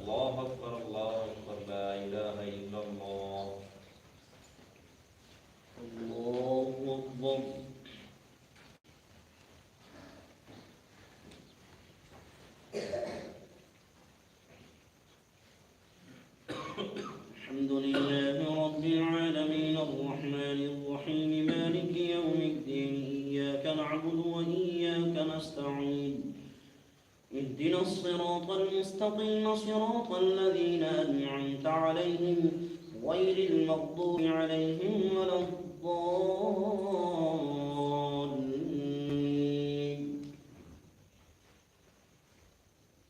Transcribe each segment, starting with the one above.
الله أكبر الله أكبر لا إله إلا الله. الله أكبر. الحمد لله رب العالمين الرحمن الرحيم مالك يوم الدين إياك نعبد وإياك نستعين اهدنا الصراط المستقيم صراط الذين أنعمت عليهم غير المغضوب عليهم ولا الضالين.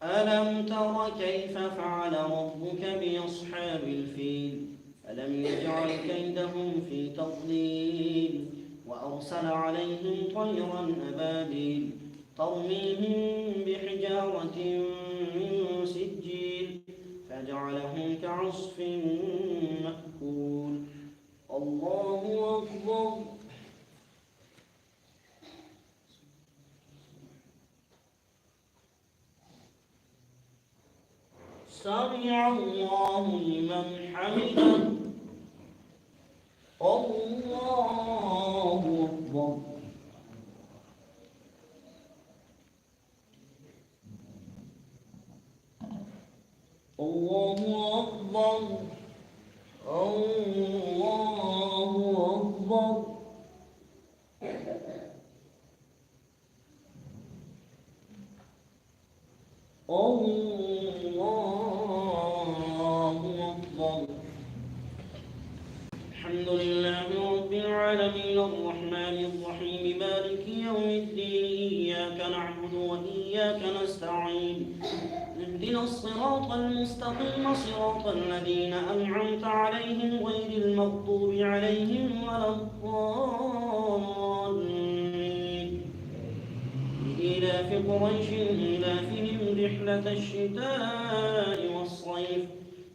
ألم تر كيف فعل ربك بأصحاب الفيل ألم يجعل كيدهم في تضليل وأرسل عليهم طيرا أبابيل ترميهم بحجارة من سجيل فجعلهم كعصف مأكول. الله أكبر. سمع الله لمن حمده. الله أكبر. الله أكبر. الله أكبر. الله أكبر. الحمد لله رب العالمين الرحمن الرحيم مالك يوم الدين إياك نعبد وإياك نستعين اهدنا الصراط المستقيم صراط الذين أنعمت عليهم غير المغضوب عليهم ولا الضالين. لإيلاف قريش إيلافهم رحلة الشتاء والصيف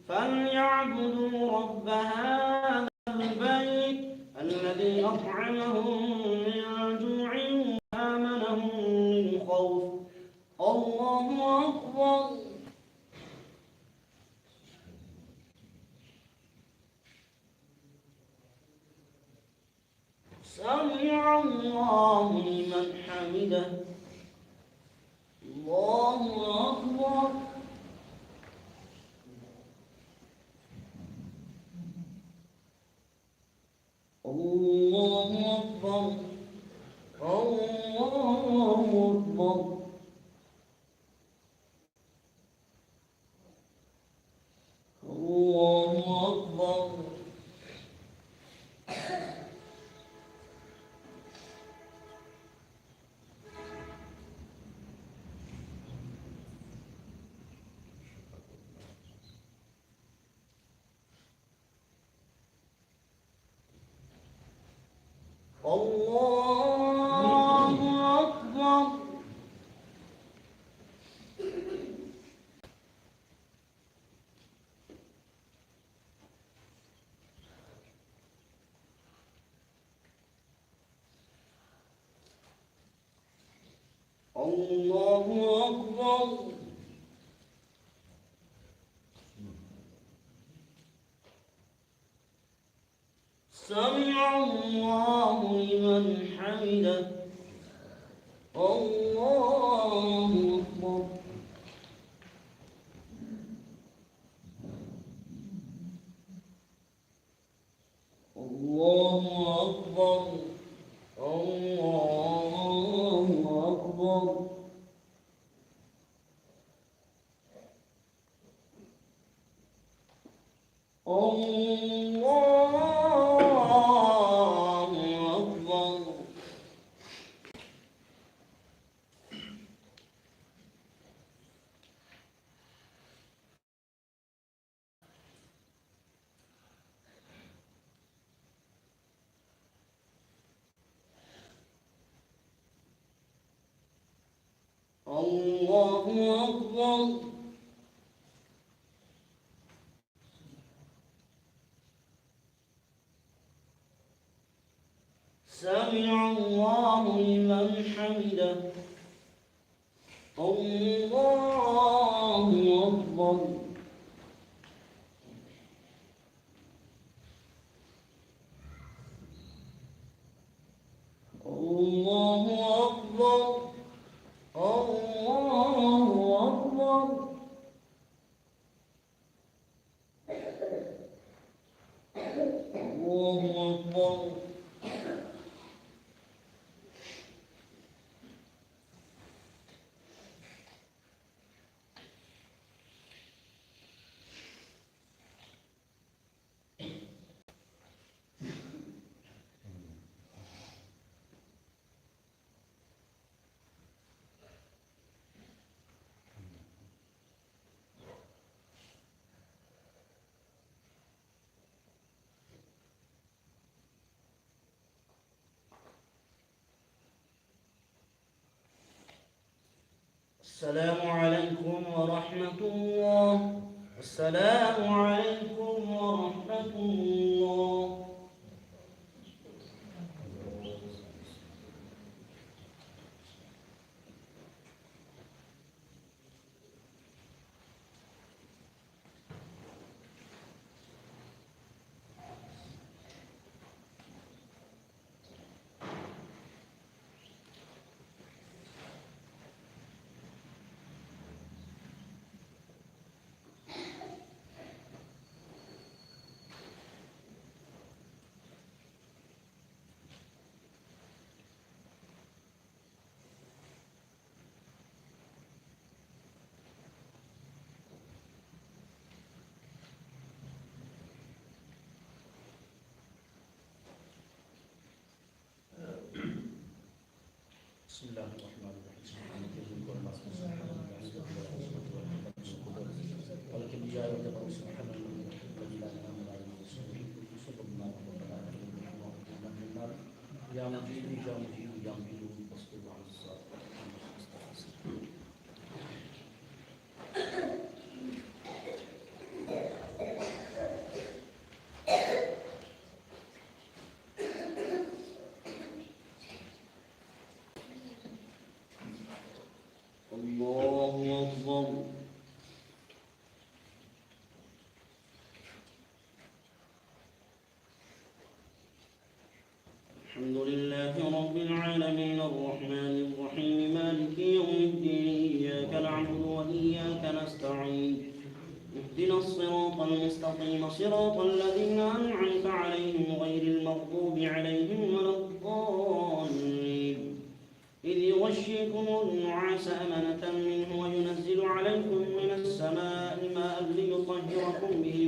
فليعبدوا رب هذا البيت الذي أطعمهم من جوع وآمنهم من خوف. الله أكبر. سمع الله لمن حمده. الله أكبر. الله أكبر. الله أكبر. الله أكبر. الله أكبر. الله أكبر. سمع الله لمن حمده. الله أكبر. الله أكبر. الله أكبر. الله أكبر. الله أكبر. سمع الله لمن حمده. الله أكبر. الله أكبر. السلام عليكم ورحمة الله. السلام عليكم ورحمة الله. بسم الله الرحمن الرحيم. سبحانك اللهم وبحمدك ولكن جاء وتبارك سبحان الذي لا اله الا هو السميع صلى الله عليه وسلم. يا مجيد يا مجيد يا مجيد واصبر على الصراط. الله أكبر. الحمد لله رب العالمين الرحمن الرحيم مالك يوم الدين إياك نعبد وإياك نستعين اهدنا الصراط المستقيم صراط الذين أنعمت عليهم غير المغضوب عليهم ولا الضالين إذ يغشيكم النعاس أمنة منه وينزل عليكم من السماء ماء ليطهركم به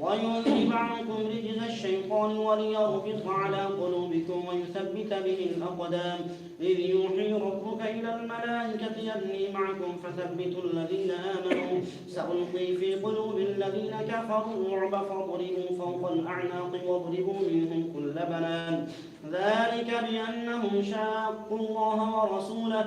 ويذهب عنكم رجز الشيطان وليربط على قلوبكم ويثبت به الأقدام إذ يوحي ربك إلى الملائكة أني معكم فثبتوا الذين آمنوا سألقي في قلوب الذين كفروا الرعب فاضربوا فوق الأعناق واضربوا منهم كل بنان ذلك بأنهم شاقوا الله ورسوله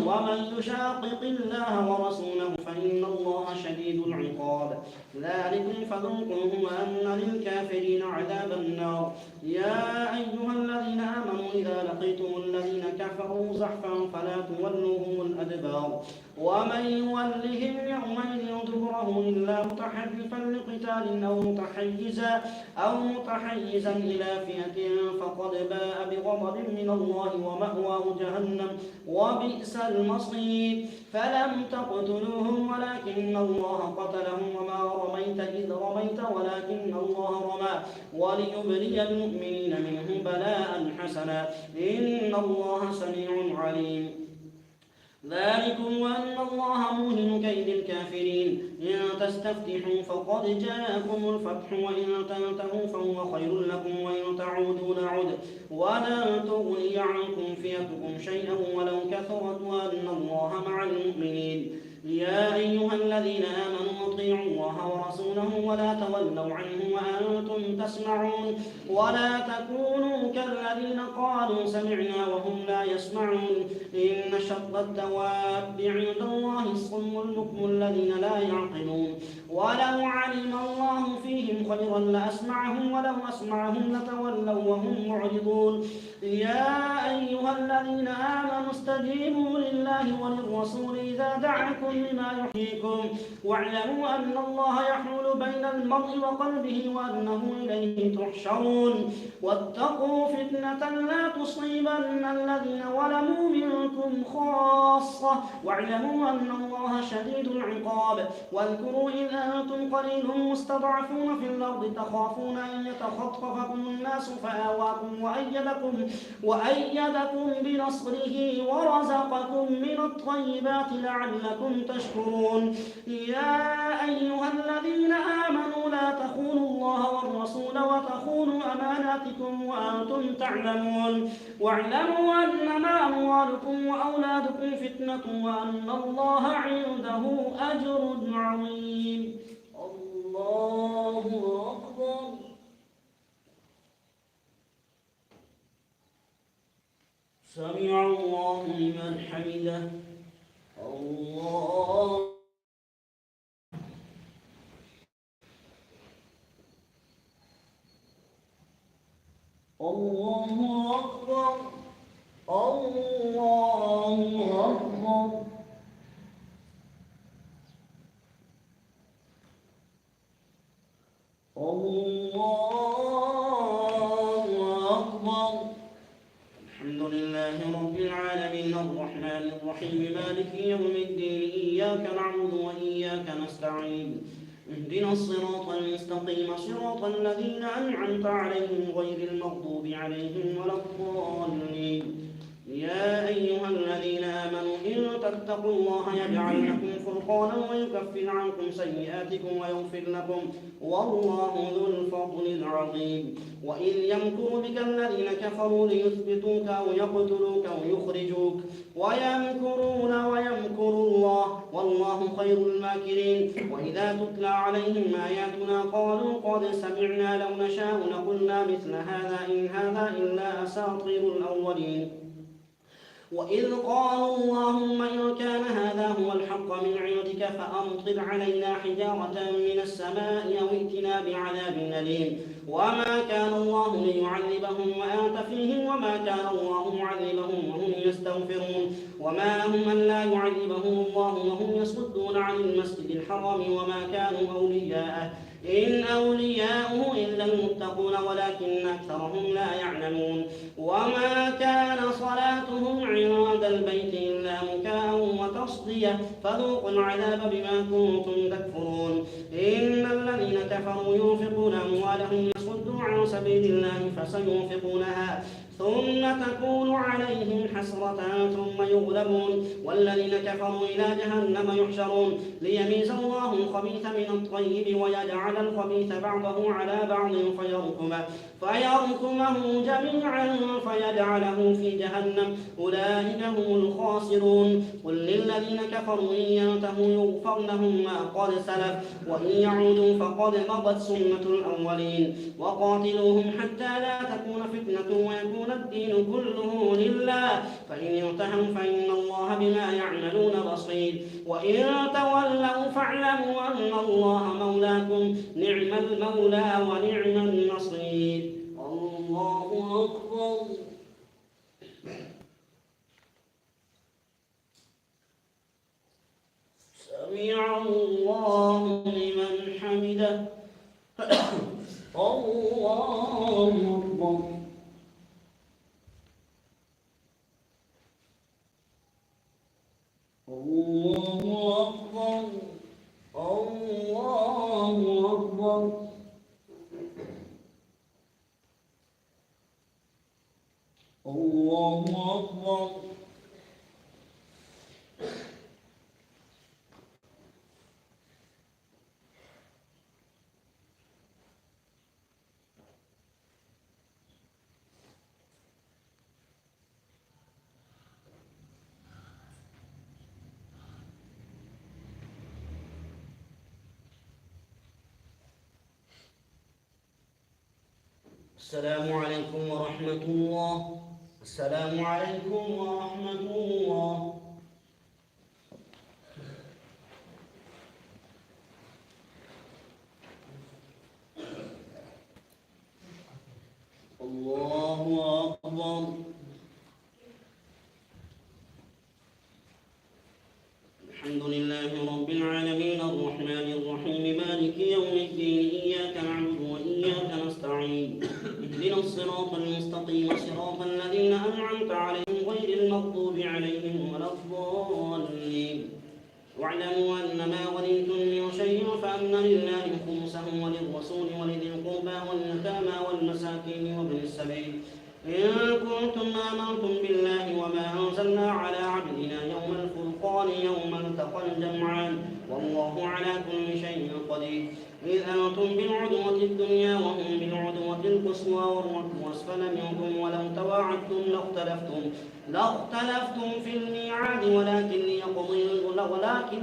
ومن يشاقق الله ورسوله فإن الله شديد العقاب ذلكم فذوقوه وأن للكافرين عذاب النار يا أيها الذين آمنوا إذا لقيتم الذين كفروا زحفا فلا تولوهم الأدبار ومن يولهم يومئذ دبره إلا متحرفا لقتال أو متحيزا إلى فئة فقد باء بغضب من الله ومأواه جهنم وبئس المصير فلم تقتلوهم ولكن الله قتلهم وما رميت إذ رميت ولكن الله رمى وليبلي المؤمنين منه بلاء حسنا إن الله سميع عليم ذلكم وأن الله موهن كيد الكافرين إن تستفتحوا فقد جاءكم الفتح وإن تنتهوا فهو خير لكم وإن تعودوا نعد ولن تغني عنكم فئتكم شيئا ولو كثرت وأن الله مع المؤمنين يا أيها الذين آمنوا اطيعوا الله ورسوله ولا تولوا عنه وأنتم تسمعون ولا تكونوا كالذين قالوا سمعنا وهم لا يسمعون إن شر الدواب عند الله الصم البكم الذين لا يعقلون ولو علم الله فيهم خيرا لأسمعهم ولو أسمعهم لتولوا وهم معرضون يا أيها الذين آمنوا استجيبوا لله وللرسول إذا دعاكم لما يحييكم واعلموا أن الله يحول بين المرء وقلبه وأنه إليه تحشرون واتقوا فتنة لا تصيبن الذين ظلموا منكم خاصة واعلموا أن الله شديد العقاب واذكروا إذ أنتم قليل مستضعفون في الأرض تخافون أن يتخطفكم الناس فآواكم وأيدكم بنصره ورزقكم من الطيبات لعلكم تشكرون يا أيها الذين آمنوا لا تخونوا الله والرسول وتخونوا أماناتكم وأنتم تعلمون واعلموا أنما أموالكم وأولادكم فتنة وأن الله عنده أجر عظيم. الله أكبر. سمع الله لمن حمده. الله أكبر. الله أكبر. الله أكبر. الحمد لله رب العالمين الرحمن الرحيم مالك يوم الدين إياك نعبد وإياك نستعين اهدنا الصراط المستقيم صراط الذين أنعمت عليهم غير المغضوب عليهم ولا الضالين. يا أيها الذين آمنوا إن تتقوا الله يجعل لكم فرقانا ويكفر عنكم سيئاتكم ويغفر لكم والله ذو الفضل العظيم. وإذ يمكر بك الذين كفروا ليثبتوك أو يقتلوك أو يخرجوك ويمكرون ويمكر الله والله خير الماكرين. وإذا تتلى عليهم آياتنا قالوا قد سمعنا لو نشاء لقلنا مثل هذا إن هذا إلا أساطير الأولين. وإذ قالوا اللهم إن كان هذا هو الحق من عندك فأمطر علينا حجارة من السماء أو ائتنا بعذاب أليم. وما كان الله ليعذبهم وأنت فيهم وما كان الله معذبهم وهم يستغفرون. وما لهم أن لا يعذبهم الله وهم يصدون عن المسجد الحرام وما كانوا أولياءه إن أولياؤه إلا المتقون ولكن أكثرهم لا يعلمون. وما كان صلاتهم عند البيت إلا مكاء وتصدية فذوقوا العذاب بما كنتم تكفرون. إن الذين كفروا ينفقون أموالهم ليصدوا عن سبيل الله فسينفقونها ثم تكون عليهم حسرة ثم يغلبون والذين كفروا إلى جهنم يحشرون ليميز الله الخبيث من الطيب ويجعل الخبيث بعضه على بعض فيركمه جميعا فيجعله في جهنم أولئك هم الخاسرون. قل للذين كفروا إن ينتهوا يغفر لهم ما قد سلف وإن يعودوا فقد مضت سنة الأولين. وقاتلوهم حتى لا تكون فتنة ويكون الدين كله لله فإن انتهوا فإن الله بما يعملون بصير. وإن تولوا فاعلموا أن الله مولاكم نعم المولى ونعم النصير. الله أكبر. سمع الله لمن حمده. الله أكبر. الله أكبر. الله أكبر. الله أكبر. السلام عليكم ورحمة الله. السلام عليكم ورحمة الله. الله أكبر. الحمد لله رب العالمين الرحمن الرحيم مالك يوم الدين إياك نعبد وإياك نستعين اهدنا الصراط المستقيم صراط الذين أنعمت عليهم غير المغضوب عليهم ولا الضالين واعلموا أن ما غنمتم من شيء فأن لله خمسه وللرسول ولذي القربى واليتامى والمساكين وابن السبيل إن كنتم آمنتم بالله وما أنزلنا على عبدنا يوم الفرقان يوم التقى الجمعان والله على كل شيء قدير إذ أنتم بالعدوة الدنيا وهم بالعدوة القصوى والركب أسفل منكم ولو تواعدتم لاختلفتم في الميعاد ولكن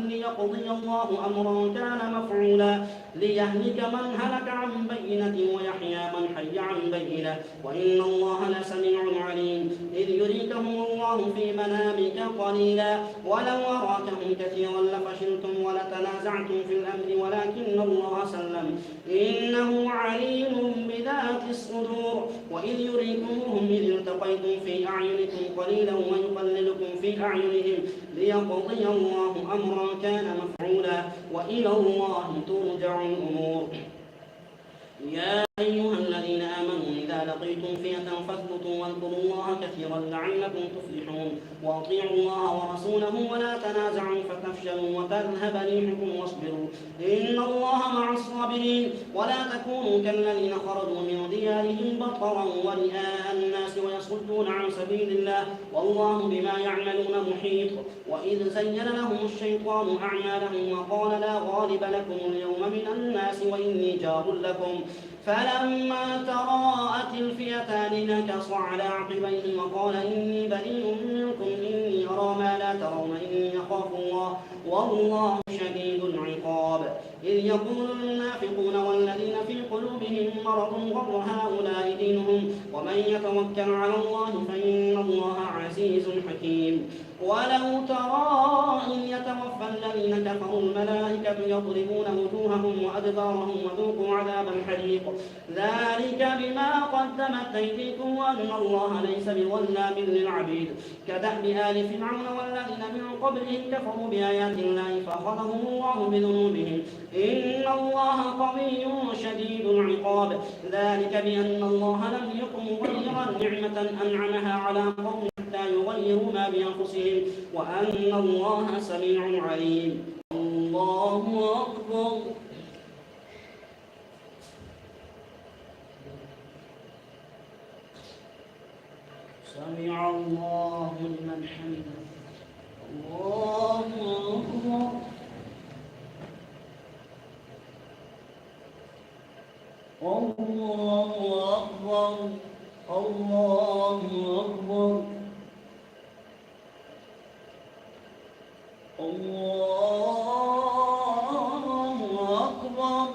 ليقضي الله أمرا كان مفعولا ليهلك من هلك عن بينة ويحيى من حي عن بينة وإن الله لسميع عليم إذ يريكهم الله في منامك قليلا ولو أراكهم كثيرا لفشلتم ولتنازعتم في الأمر ولكن الله سلم إنه عليم بذات الصدور وإذ يريكموهم إذ التقيتم في أعينكم قليلا ويقللكم في أعينهم ليقضي الله أمرا كان مفعولا وإلى الله ترجع الأمور يا أيها الذين آمنوا إذا لقيتم فئة فاثبتوا واذكروا الله كثيرا لعلكم تفلحون وأطيعوا الله ورسوله ولا تنازعوا فتفشلوا وتذهب ريحكم واصبروا إن الله مع الصابرين ولا تكونوا كالذين خرجوا من ديارهم بطرا ورئاء الناس ويصدون عن سبيل الله والله بما يعملون محيط وإذ زين لهم الشيطان أعمالهم وقال لا غالب لكم اليوم من الناس وإني جار لكم فلما تراءت الفئتان نكص على عقبيه وقال إني بريء منكم إني أرى ما لا ترون إني أخاف الله والله شديد العقاب إذ يقول المنافقون والذين في قلوبهم مرض غر هؤلاء دينهم ومن يتوكل على الله فإن الله عزيز حكيم ولو ترى إذ يتوفى الذين كفروا الملائكة يضربون وجوههم وأدبارهم وذوقوا عذاب الحريق ذلك بما قدمت أيديكم وأن الله ليس بظلام للعبيد كدأب آل فرعون والذين من قبلهم كفروا بآيات الله فأخذهم الله بذنوبهم إن الله قوي شديد العقاب ذلك بأن الله لم يكن غير نعمة أنعمها على قوم حتى يغيروا ما بأنفسهم وأن الله سميع عليم الله أكبر سمع الله لمن حمده الله أكبر الله أكبر الله أكبر الله أكبر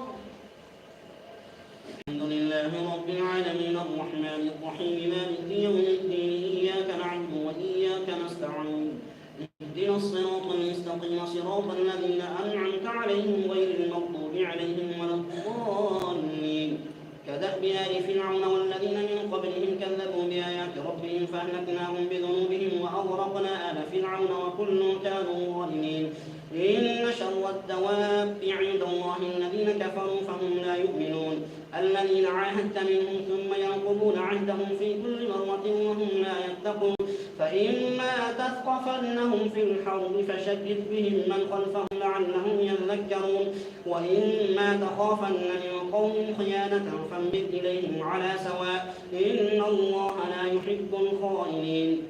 الحمد لله رب العالمين الرحمن الرحيم مالك يوم الدين إياك نعبد وإياك نستعين اهدنا الصراط المستقيم صراط الذين أنعمت عليهم غير المغضوب عليهم ولا الضالين كدأب آل فرعون والذين من قبلهم كذبوا بآيات ربهم فأهلكناهم بذنوبهم وأغرقنا آل فرعون وكل كانوا ظالمين إن شر الدواب عند الله الذين كفروا فهم لا يؤمنون الذين عاهدت منهم ثم ينقضون عهدهم في كل مرة وهم لا يتقون فإما تثقفنهم في الحرب فشدد بهم من خلفهم لعلهم يذكرون وإما تخافن من قوم خيانة فانبذ إليهم على سواء إن الله لا يحب الخائنين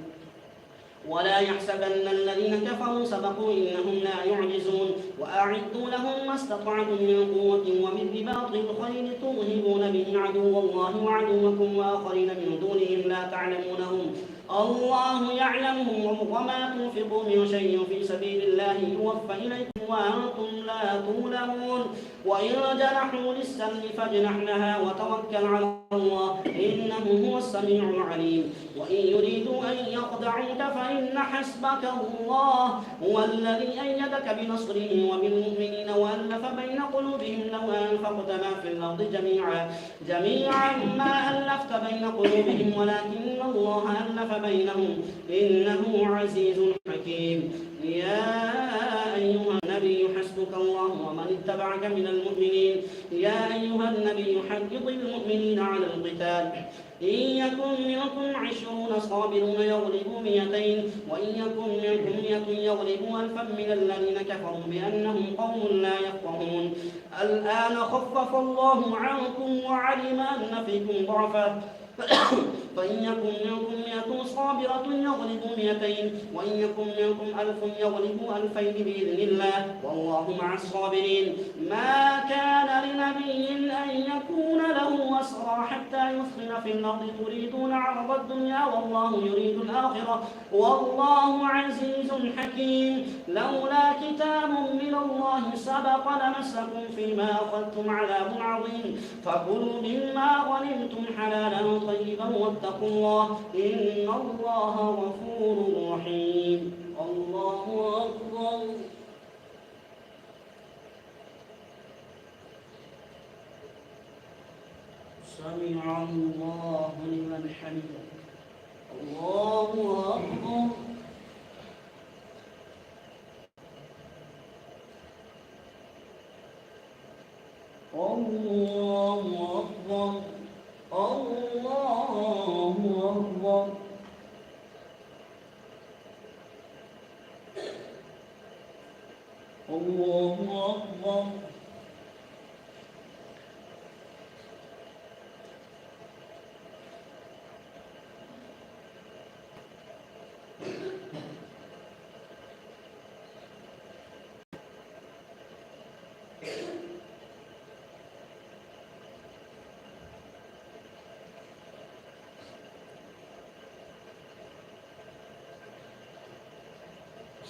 ولا يحسبن الذين كفروا سبقوا إنهم لا يعجزون وأعدوا لهم ما استطعتم من قوة ومن رباط الخيل ترهبون به عدو الله وعدوكم وآخرين من دونهم لا تعلمونهم الله يعلمهم وما تنفقوا من شيء في سبيل الله يوفى إليكم وأنتم لا تظلمون وإن جنحوا للسلم فاجنح لها وتوكل على الله إنه هو السميع العليم وإن يريدوا أن يخدعوك فإن حسبك الله هو الذي أيدك بنصره وبالمؤمنين وألف بين قلوبهم لو أنفقت ما في الأرض جميعا ما ألفت بين قلوبهم ولكن الله ألف فأصلح بينهم إنه عزيز حكيم. يا أيها النبي حسبك الله ومن اتبعك من المؤمنين. يا أيها النبي حرض المؤمنين على القتال إن يكن منكم 20 صابرون يغلبوا 200 وإن يكن منكم 100 يغلبوا 1000 من الذين كفروا بأنهم قوم لا يفقهون. الآن خفف الله عنكم وعلم أن فيكم ضعفا فإن يكن منكم 100 صابرة يغلبوا 200 وإن يكن منكم 1000 يغلبوا 2000 بإذن الله والله مع الصابرين. ما كان لنبي أن يكون له أسرى حتى يثخن في الأرض تريدون عرض الدنيا والله يريد الآخرة والله عزيز حكيم. لولا كتاب من الله سبق لمسكم فيما أخذتم عذاب عظيم فكلوا مما غنمتم حلالا طيبا واتقوا الله إن الله غفور رحيم. الله أكبر. سمع الله لمن حمده. الله أكبر. الله أكبر. الله أكبر. الله أكبر.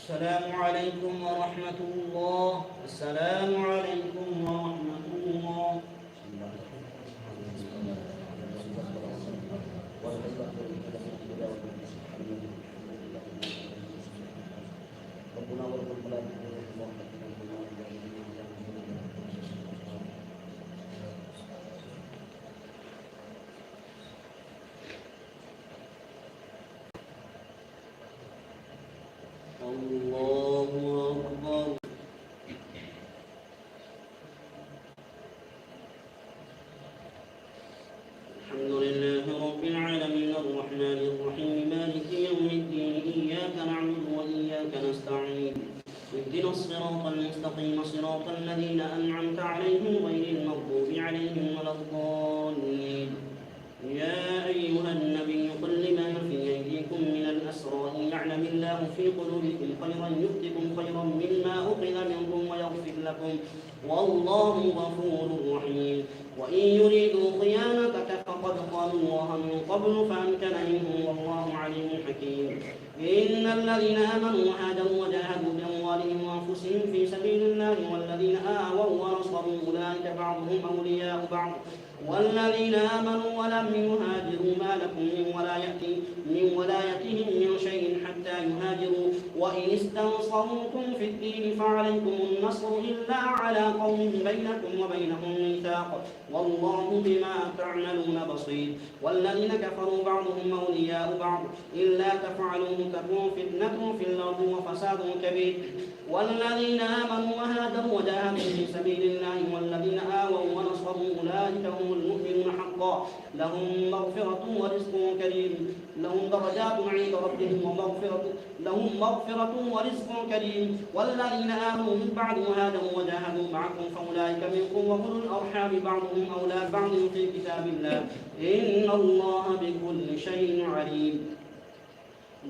السلام عليكم ورحمة الله. السلام عليكم ورحمة الله. الله أكبر. الحمد لله رب العالمين الرحمن الرحيم مالك يوم الدين إياك نعبد وإياك نستعين اهدنا الصراط المستقيم صراط الذين أنعمت عليهم غير المغضوب عليهم ولا الضالين. يا أيها النبي قل لمن في أيديكم من الأسرى إن يعلم الله في قلوبكم خيرا يؤتكم خيرا مما أخذ منكم ويغفر لكم والله غفور رحيم. وإن يريدوا خيانتك فقد خانوا الله من قبل فأمكن منهم والله عليم حكيم. إن الذين آمنوا وهاجروا وجاهدوا بأموالهم وأنفسهم في سبيل الله والذين آووا ونصروا أولئك بعضهم أولياء بعض والذين آمنوا ولم يهاجروا ما لكم من ولايتهم من شيء حتى يهاجروا وإن استنصروكم في الدين فعليكم النصر إلا على قوم بينكم وبينهم ميثاق والله بما تعملون بصير. والذين كفروا بعضهم أولياء بعض إلا تفعلوه تكون فتنة في الأرض وفساد كبير. والذين آمنوا وهاجروا وجاهدوا في سبيل الله والذين آووا ونصروا أولئك هم المؤمنون حقا لهم مغفرة ورزق كريم. لهم درجات عند ربهم لهم مغفرة ورزق كريم. والذين آمنوا من بعد وهاجروا وجاهدوا معكم فأولئك منكم وأولو الأرحام بعضهم أولى بعض في كتاب الله إن الله بكل شيء عليم.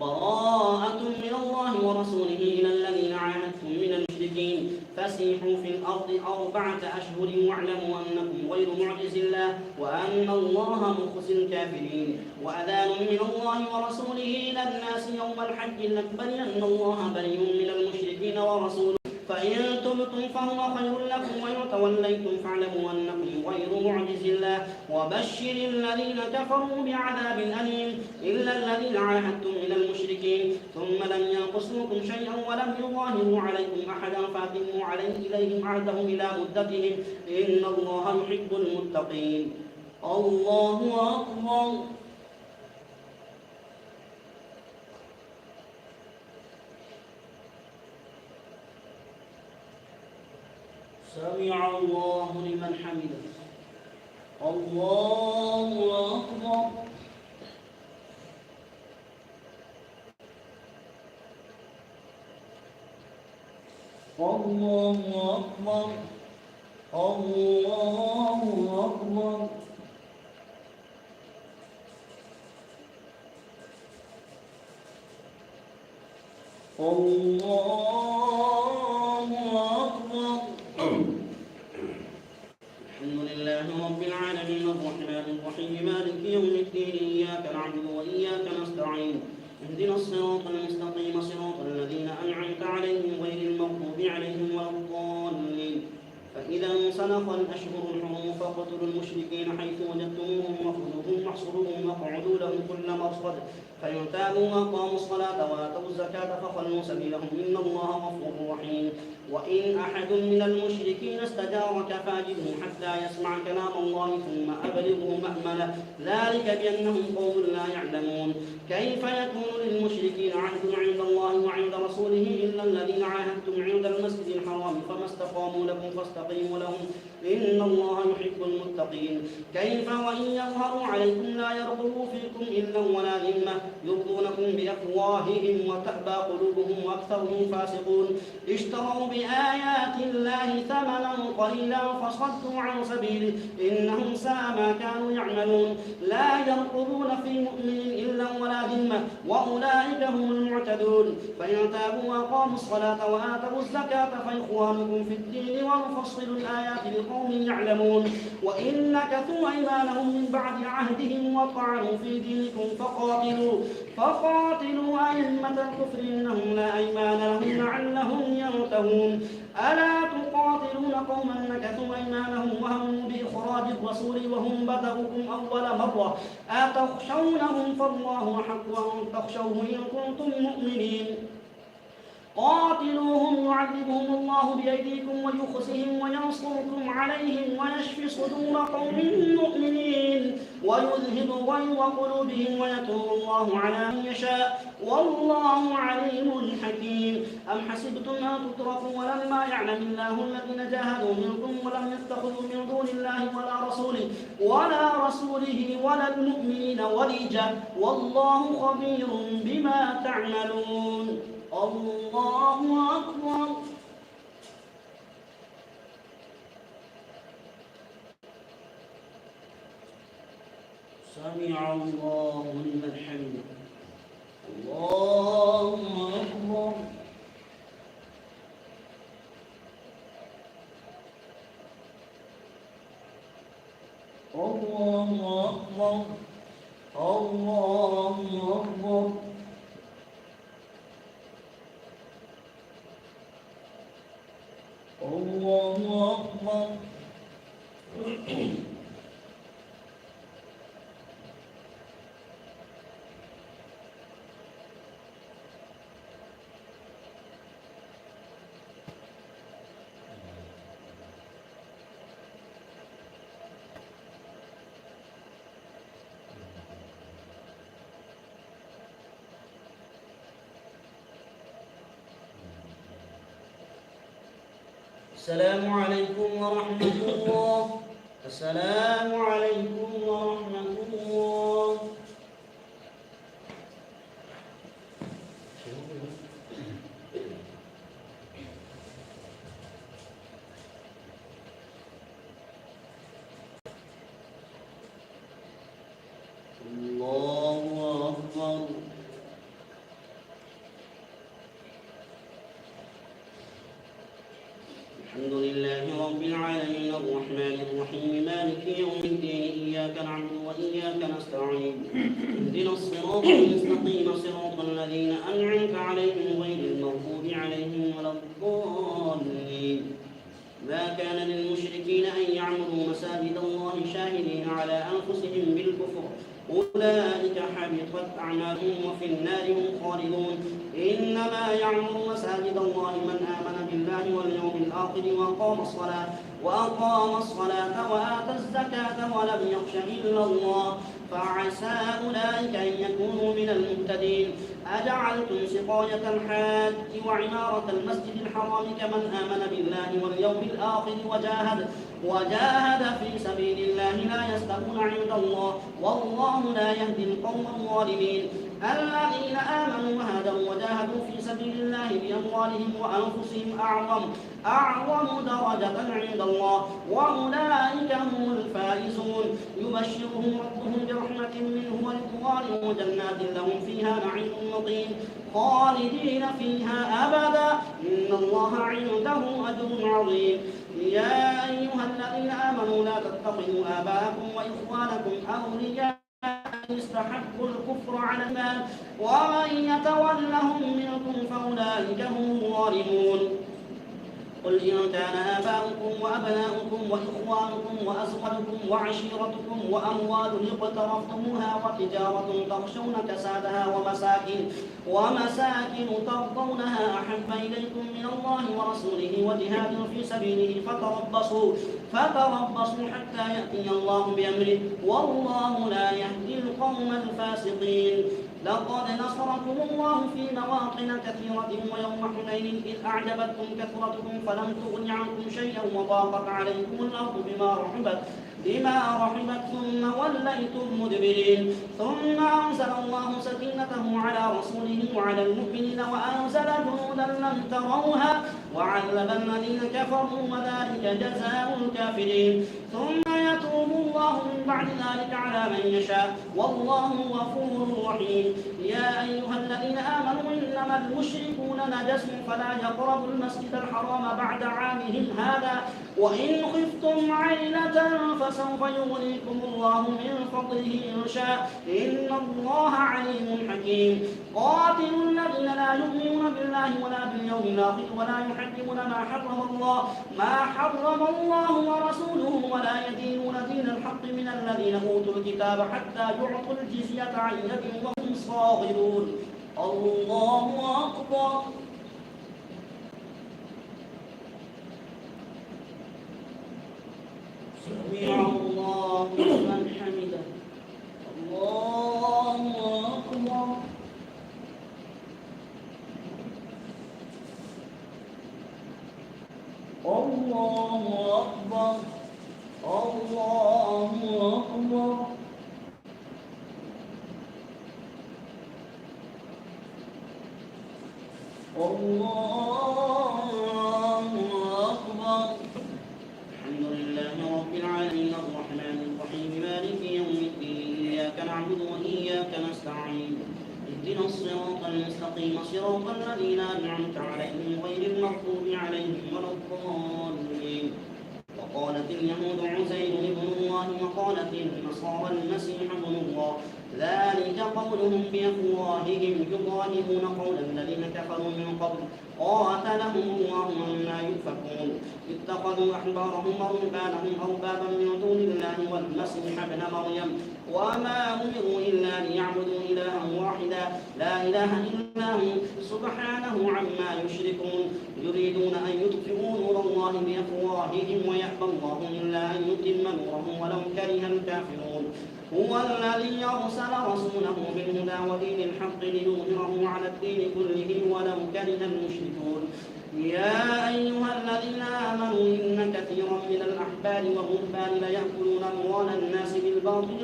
براءة من الله ورسوله إلى الذين عاهدتم من المشركين فسيحوا في الأرض 4 أشهر واعلموا أنكم غير معجز الله وأن الله مخزي الكافرين. وأذان من الله ورسوله إلى الناس يوم الحج الأكبر أن الله بريء من المشركين ورسوله فإن تبتم فهو خير لكم وإن توليتم فاعلموا أنكم غير معجز الله وبشر الذين كفروا بعذاب أليم. إلا الذين عاهدتم من المشركين ثم لم ينقصوكم شيئا ولم يظاهروا عليكم أحدا فأتموا إليهم عهدهم إلى مدتهم إن الله يحب المتقين. الله أكبر. سمع الله لمن حمده. الله أكبر. الله أكبر. الله أكبر. الله أكبر. الحمد لله رب العالمين الرحمن الرحيم مالك يوم الدين إياك نعبد وإياك نستعين اهدنا الصراط المستقيم صراط الذين أنعمت عليهم غير المغضوب عليهم ولا الضالين. فإذا انسلخ الأشهر الحرم فاقتلوا المشركين حيث وجدتموهم وخذوهم واحصروهم واقعدوا لهم كل مرصد فإن تابوا وأقاموا الصلاة وآتوا الزكاة فخلوا سبيلهم إن الله غفور رحيم. وإن أحد من المشركين استجارك فأجره حتى يسمع كلام الله ثم أبلغه مأمنه ذلك بأنهم قوم لا يعلمون. كيف يكون للمشركين عهد عند الله وعند رسوله إلا الذين عاهدتم عند المسجد الحرام فما استقاموا لكم فاستقيموا لهم إن الله يحب المتقين. كيف وإن يظهروا عليكم لا يرقبوا فيكم إلا ولا ذمة يرضونكم بأفواههم وتأبى قلوبهم وأكثرهم فاسقون. اشتروا بآيات الله ثمنا قليلا فصدوا عن سبيله إنهم ساء ما كانوا يعملون. لا يرقبون في مؤمن إلا ولا ذمة وأولئك هم المعتدون. فإن تابوا وأقاموا الصلاة وآتوا الزكاة فإخوانكم في الدين ونفصل الآيات لقوم يعلمون. وإن نكثوا أيمانهم من بعد عهدهم وطعنوا في دينكم فقاتلوا أئمة الكفر إنهم لا أيمان لهم لعلهم ينتهون. ألا تقاتلون قوما نكثوا أيمانهم وهموا بإخراج الرسول وهم بدأوكم أول مرة أتخشونهم فالله أحق أن تخشوه إن كنتم مؤمنين. قاتلوهم يعذبهم الله بأيديكم ويخزهم وينصركم عليهم ويشفي صدور قوم مؤمنين ويذهب غيظ قلوبهم ويتوب الله على من يشاء والله عليم حكيم. أم حسبتم أن تتركوا ولما يعلم الله الذين جاهدوا منكم ولم يتخذوا من دون الله ولا رسوله ولا المؤمنين وليجا والله خبير بما تعملون. الله أكبر. سمع الله لمن حمده. الله أكبر. الله أكبر. الله أكبر. الله أكبر. السلام عليكم ورحمة الله. السلام عليكم ورحمة الله. الله أكبر. الحمد لله رب العالمين الرحمن الرحيم مالك يوم الدين إياك نعبد وإياك نستعين اهدنا الصراط المستقيم صراط الذين أنعمت عليهم غير المغضوب عليهم ولا الضالين. ما كان للمشركين أن يعمروا مساجد الله شاهدين على أنفسهم بالكفر أولئك حبطت أعمالهم وفي النار هم خالدون. إنما يعمر مساجد الله من آمن بالله واليوم الآخر وأقام الصلاة وآتى الزكاة ولم يخش إلا الله فعسى أولئك أن يكونوا من المهتدين. أجعلتم سقاية الحاج وعمارة المسجد الحرام كمن آمن بالله واليوم الآخر وجاهد في سبيل الله لا يستوون عند الله والله لا يهدي القوم الظالمين. الذين آمنوا وهاجروا وجاهدوا في سبيل الله بأموالهم وأنفسهم أعظم درجة عند الله وأولئك هم الفائزون. يبشرهم ربهم برحمة منه ورضوان وجنات لهم فيها نعيم مقيم خالدين فيها أبدا إن الله عنده أجر عظيم. يا أيها الذين آمنوا لا تتخذوا آباءكم وإخوانكم أولياء استحبوا الكفر على الإيمان ومن يتولهم منكم فأولئك هم الظالمون. قل إن كان آباؤكم وأبناؤكم وإخوانكم وأزواجكم وعشيرتكم وأموال اقترفتموها وتجارة تخشون كسادها ومساكن ترضونها أحب إليكم من الله ورسوله وجهاد في سبيله فتربصوا حتى يأتي الله بأمره والله لا يهدي القوم الفاسقين. لقد نصركم الله في مواطن كثيرة ويوم حنين إذ أعجبتكم كثرتكم فلم تغن عنكم شيئا وضاقت عليكم الأرض بما رحبت ثم وليتم مدبرين. ثم أنزل الله سكينته على رسوله وعلى المؤمنين وأنزل جنودا لم تروها وعذب الذين كفروا وذلك جزاء الكافرين. ثم يتوب الله من بعد ذلك على من يشاء والله غفور رحيم. يا أيها الذين آمنوا إنما المشركون نجس فلا يقربوا المسجد الحرام بعد عامهم هذا وإن خفتم عيلة فسوف يغنيكم الله من فضله إن شاء إن الله عليم حكيم. قاتلوا الذين لا يؤمنون بالله ولا باليوم الآخر ولا يحرمون ما حرم الله ورسوله ولا يدينون دين الحق من الذين أوتوا الكتاب حتى يعطوا الجزية عن يد وهم صاغرون. الله أكبر. سمع الله لمن حمده. الله أكبر. الله أكبر. الله أكبر. الله أكبر. الحمد لله رب العالمين الرحمن الرحيم مالك يوم الدين إياك نعبد وإياك نستعين اهدنا الصراط المستقيم صراط الذين أنعمت عليهم غير المغضوب عليهم ولا الضالين. وقالت اليهود عزير ابن الله وقالت النصارى المسيح ابن الله ذلك قولهم بأفواههم يضاهئون قول الذين كفروا من قبل قاتلهم الله عما يؤفكون. اتخذوا أحبارهم ورهبانهم أربابا من دون الله والمسيح ابن مريم وما أمروا إلا ليعبدوا إلها واحدا لا إله إلا هو سبحانه عما يشركون. يريدون أن يطفئوا نور الله بأفواههم ويأبى الله إلا أن يتم نوره ولو كره الكافرون. هو الذي أرسل رسوله بالهدى ودين الحق ليظهره على الدين كله ولو كره المشركون. يا أيها الذين آمنوا إن كثيرا من الأحبار والرهبان ليأكلون أموال الناس بالباطل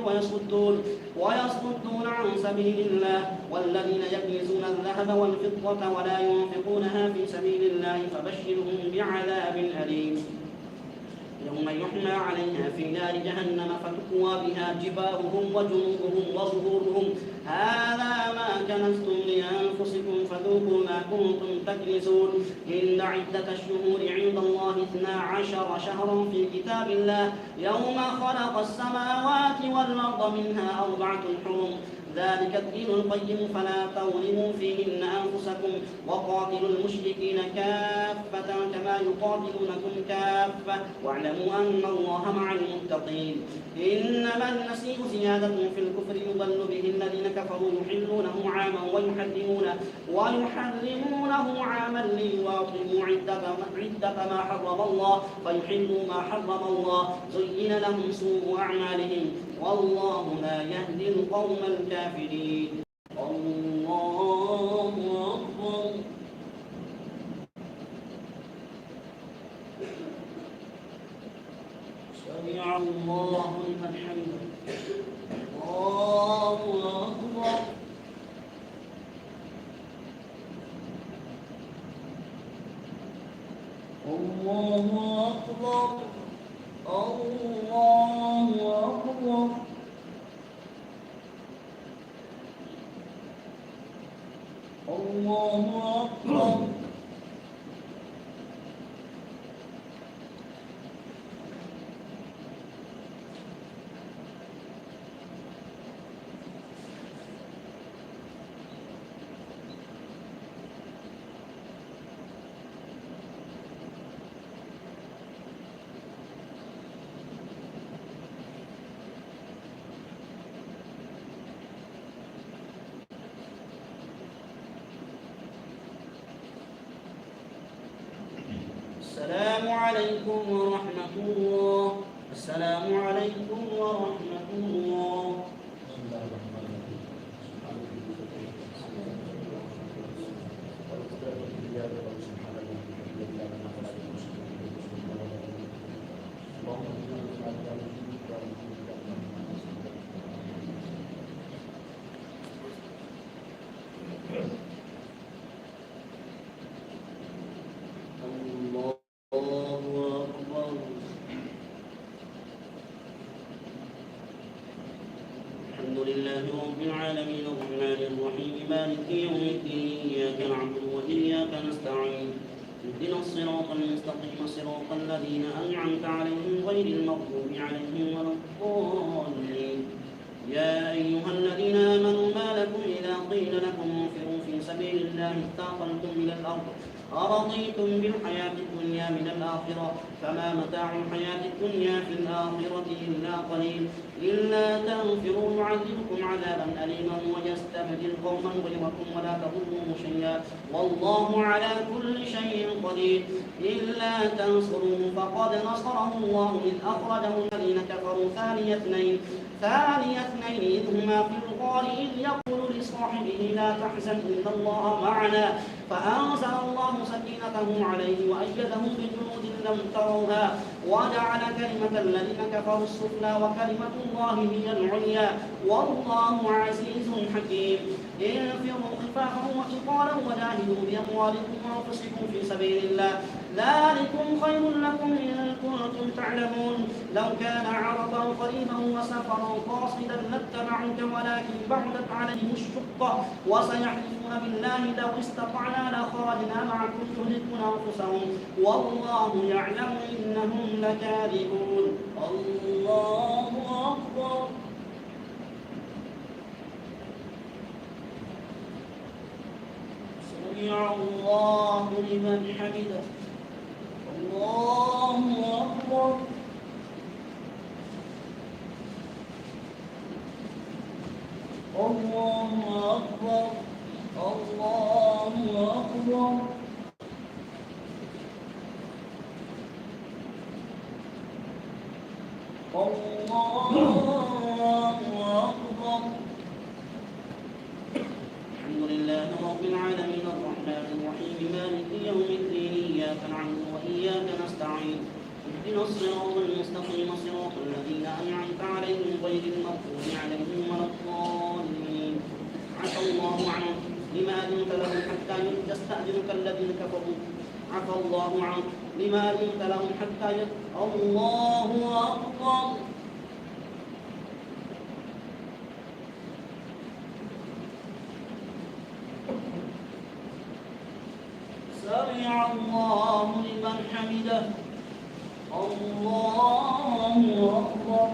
ويصدون عن سبيل الله والذين يكنزون الذهب والفضة ولا ينفقونها في سبيل الله فبشرهم بعذاب أليم. يوم يحمى عليها في نار جهنم فتكوى بها جباههم وجنوبهم وظهورهم هذا ما كنزتم لأنفسكم فذوقوا ما كنتم تكنزون. إن عدة الشهور عند الله 12 شهرا في كتاب الله يوم خلق السماوات والأرض منها 4 حرم ذلك الدين القيم فلا تظلموا فيهن أنفسكم وقاتلوا المشركين كافة كما يقاتلونكم كافة واعلموا أن الله مع المتقين. إنما النسيء زيادة في الكفر يضل به الذين كفروا يحلونه عاما ويحرمونه عاما ليواطئوا عدة ما حرم الله فيحلوا ما حرم الله زين لهم سوء أعمالهم والله لا يهدي القوم الكافرين. الله سمع الله لمن حمده. الله أكبر. الله أكبر. الله أكبر. الله أكبر. السلام عليكم ورحمة الله. السلام عليكم ورحمة الله. بسم الله الرحمن الرحيم. سبحانك اللهم الحمد لله رب العالمين الرحمن الرحيم مالك يوم الدين إياك نعبد وإياك نستعين اهدنا الصراط المستقيم صراط الذين أنعمت عليهم غير المغضوب عليهم ولا الضالين. يا أيها الذين آمنوا ما لكم إذا قيل لكم انفروا في سبيل الله اثاقلتم إلى الأرض أرضيتم بالحياة الدنيا من الآخرة فما متاع الحياة الدنيا في الآخرة إلا قليل. إلا تنفروا يعذبكم عذابا أليما ويستبدل قوما غيركم ولا تضروه شيئا والله على كل شيء قدير. إلا تنصروه فقد نصره الله إذ أخرجه الذين كفروا ثاني اثنين إذ هما في الغار إذ يقول لصاحبه لا تحزن إن الله معنا فأنزل الله سكينته عليه وأيده بجنود لم تروها وجعل كلمة الذين كفروا السفلى وكلمة الله هي العليا والله عزيز حكيم. انفروا خفافا وثقالا وجاهدوا بأموالكم وأنفسكم في سبيل الله ذلكم خير لكم إن كنتم تعلمون. لو كان عرضا قريبا وسفرا قاصدا لاتبعوك ولكن بعدت عليهم الشقة وسيحلفون بالله لو استطعنا لخرجنا معكم يهلكون أنفسهم والله يعلم إنهم لكاذبون. الله أكبر. سمع الله لمن حمده. الله أكبر. الله أكبر. الله أكبر. الله أكبر. الحمد لله رب العالمين الرحمن الرحيم مالك يوم الدين إياك نعبد وإياك نستعين اهدنا الصراط المستقيم صراط الذين أنعمت عليهم غير المغضوب عليهم ولا الضالين. عفى الله عنك لما أذنت لهم حتى يستأذنك الذين كفروا. عفى الله عنك لما أذنت لهم حتى الله أكبر. سمع الله لمن حمده. الله أكبر.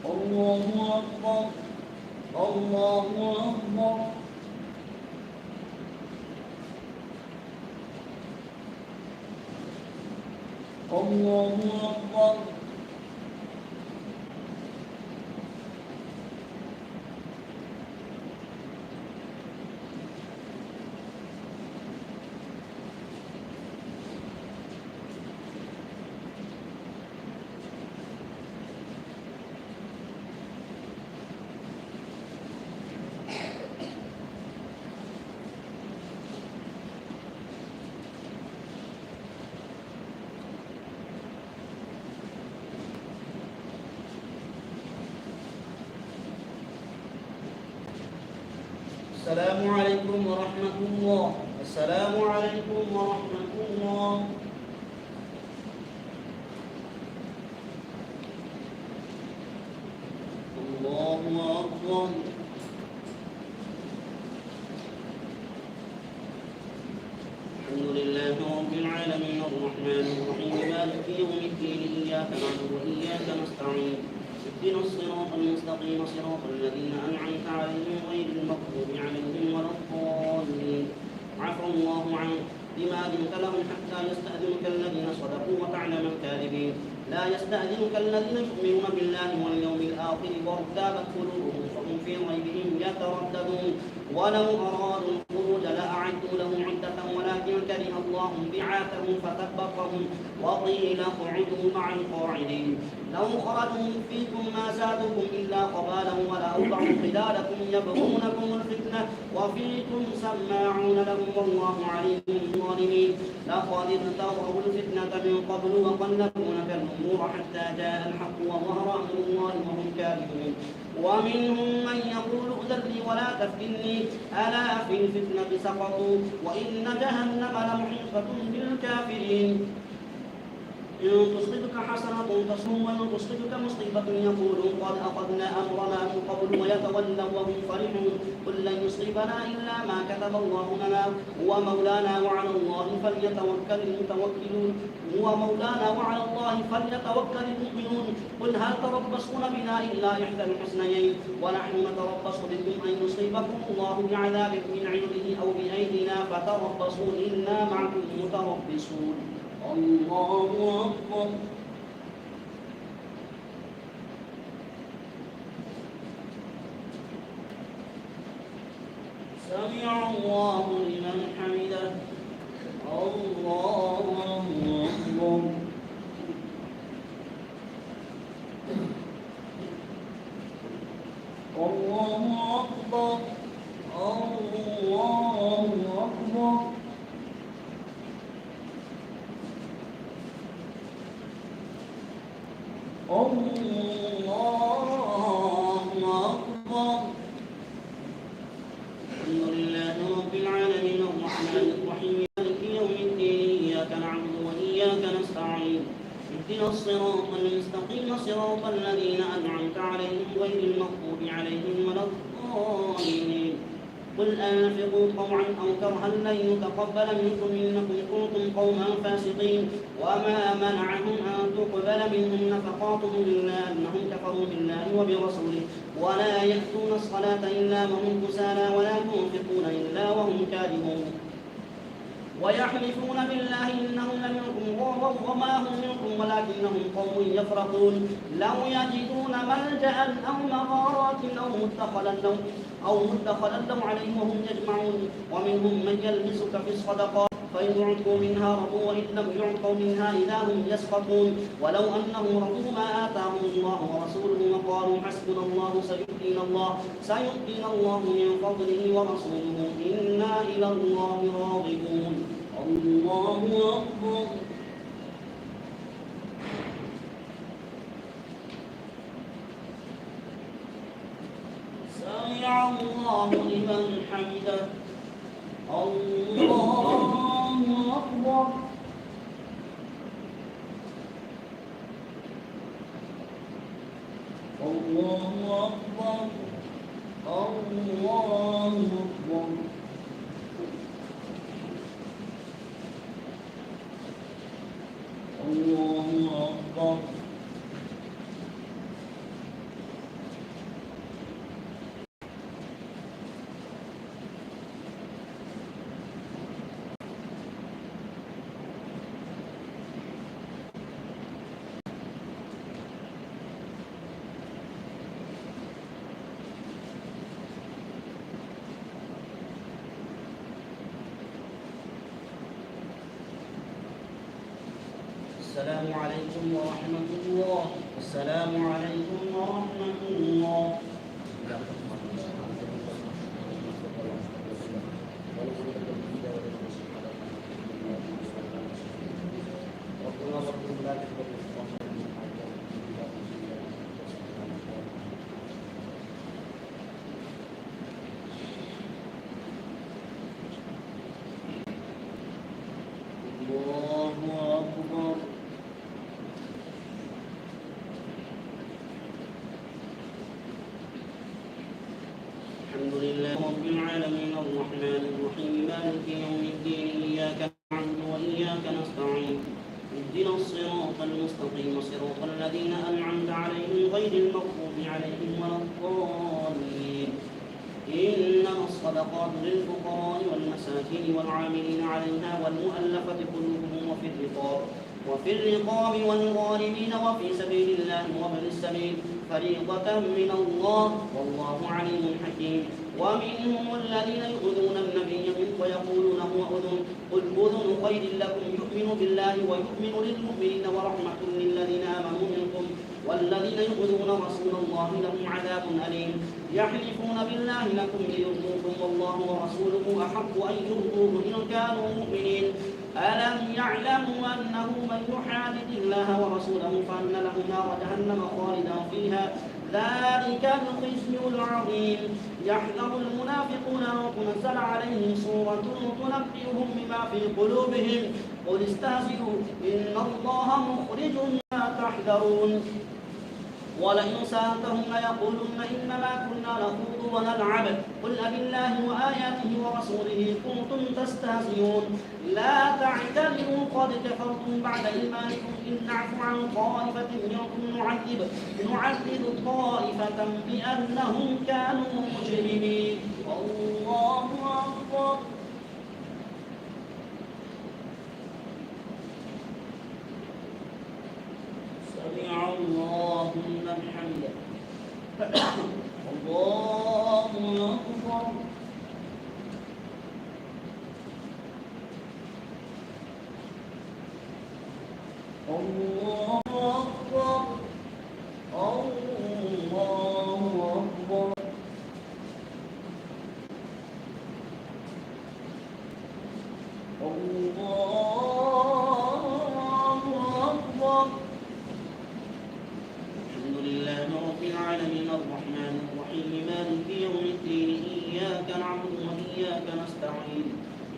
الله أكبر. الله أكبر. الله أكبر. السلام عليكم ورحمة الله. السلام عليكم ورحمة الله. الله أكبر. الحمد لله رب العالمين الرحمن الرحيم مالك يوم الدين إياك نعبد وإياك نستعين اهدنا الصراط المستقيم صراط الذين أنعمت عليهم غير المغضوب عليهم ولا الضالين. عفى الله عنك بما أذنت لهم حتى يستأذنك الذين صدقوا وتعلم الكاذبين. لا يستأذنك الذين يؤمنون بالله واليوم الآخر وارتابت قلوبهم فهم في ريبهم يترددون. ولو أرادوا الخروج لأعدوا له عدة ولكن كره الله بعاثهم فثبطهم وقيل اقعدوا مع القاعدين. لو خرجوا فيكم ما زادوكم إلا قبالا ولأوضعوا خلالكم يبغونكم الفتنة وفيكم سماعون لهم والله عليم بالظالمين. لقد ابتغوا الفتنة من قبل وقلبوا لك الأمور حتى جاء الحق وظهر أمر الله وهم كارهون. ومنهم من يقول ائذن لي ولا تفتني ألا في الفتنة سقطوا وإن جهنم لمحيطة بالكافرين. إن تصبك حسنة تسؤهم وإن تصبك مصيبة يقولوا قد أخذنا أمرنا من قبل ويتولوا وهم فرحون. قل لن يصيبنا إلا ما كتب الله لنا هو مولانا وعلى الله فليتوكل المتوكلون. المؤمنون. قل هل تربصون بنا إلا إحدى الحسنيين ونحن نتربص بكم أن يصيبكم الله بعذاب من عنده أو بأيدينا فتربصوا إنا معكم متربصون. الله أكبر. سمع الله لمن حمده. الله أكبر. الله أكبر. الله أكبر. الله أكبر. الحمد لله رب العالمين الرحمن الرحيم مالك يوم الدين إياك نعبد وإياك نستعين اهدنا الصراط المستقيم صراط الذين أنعمت عليهم غير المغضوب عليهم ولا الضالين. قل أنفقوا طوعا أو كرها لن يتقبل منكم إنكم كنتم قوما فاسقين. وما منعهم أن تقبل منهم نفقاتهم إلا أنهم كفروا بالله وبرسوله ولا يأتون الصلاة إلا وهم كسالى ولا ينفقون إلا وهم كارهون. ويحلفون بالله إنهم لمنكم وما هم منكم ولكنهم قوم يفرقون. لو يجدون ملجأ أو مغارات أو مدخلا لو عليهم وهم يجمعون. ومنهم من يلمسك في الصدقات فإن يعطوا منها رضوا وإن لم يعطوا منها إذا هم يسخطون. ولو أنهم رضوا ما آتاهم الله ورسوله وقالوا حسبنا الله سيؤتينا الله من فضله ورسوله إنا إلى الله راغبون. الله أكبر. سمع الله لمن حمده. الله أكبر. الله أكبر. الله أكبر. الله أكبر. السلام عليكم ورحمة الله. السلام عليكم ورحمة الله. العالمين الرحمن الرحيم مالك يوم الدين إياك نعبد وإياك نستعين اهدنا الصراط المستقيم صراط الذين أنعمت عليهم غير المغضوب عليهم ولا الضالين إنما الصدقات للفقراء والمساكين والعاملين عليها والمؤلفة قلوبهم وفي الرقاب والغارمين وفي سبيل الله وابن السبيل فريضة من الله والله عليم حكيم ومنهم الذين يؤذون النبي ويقولون هو أذن قل أذن خير لكم يؤمن بالله ويؤمن للمؤمنين ورحمة للذين آمنوا منكم والذين يؤذون رسول الله لهم عذاب أليم يحلفون بالله لكم ليرضوكم والله ورسوله أحق أن يرضوه إن كانوا مؤمنين ألم يعلموا أنه من يحادد الله ورسوله فأن له نار جهنم خالدا فيها ذلك الخزي العظيم يحذر المنافقون أن تنزل عليهم سورة تنبئهم بما في قلوبهم قل استهزئوا إن الله مخرج ما تحذرون ولئن سألتهم ليقولن إنما كنا نخوض ونلعب قل أبالله وآياته ورسوله كنتم تستهزئون لا تعتذروا قد كفرتم بعد إيمانكم إن نعفو عن طائفة منكم نعذب طائفة بأنهم كانوا مجرمين الله أكبر سمع الله لمن حمده الله أكبر الله أكبر الله أكبر الله أكبر الحمد لله رب العالمين الرحمن الرحيم مالك يوم الدين إياك نعبد وإياك نستعين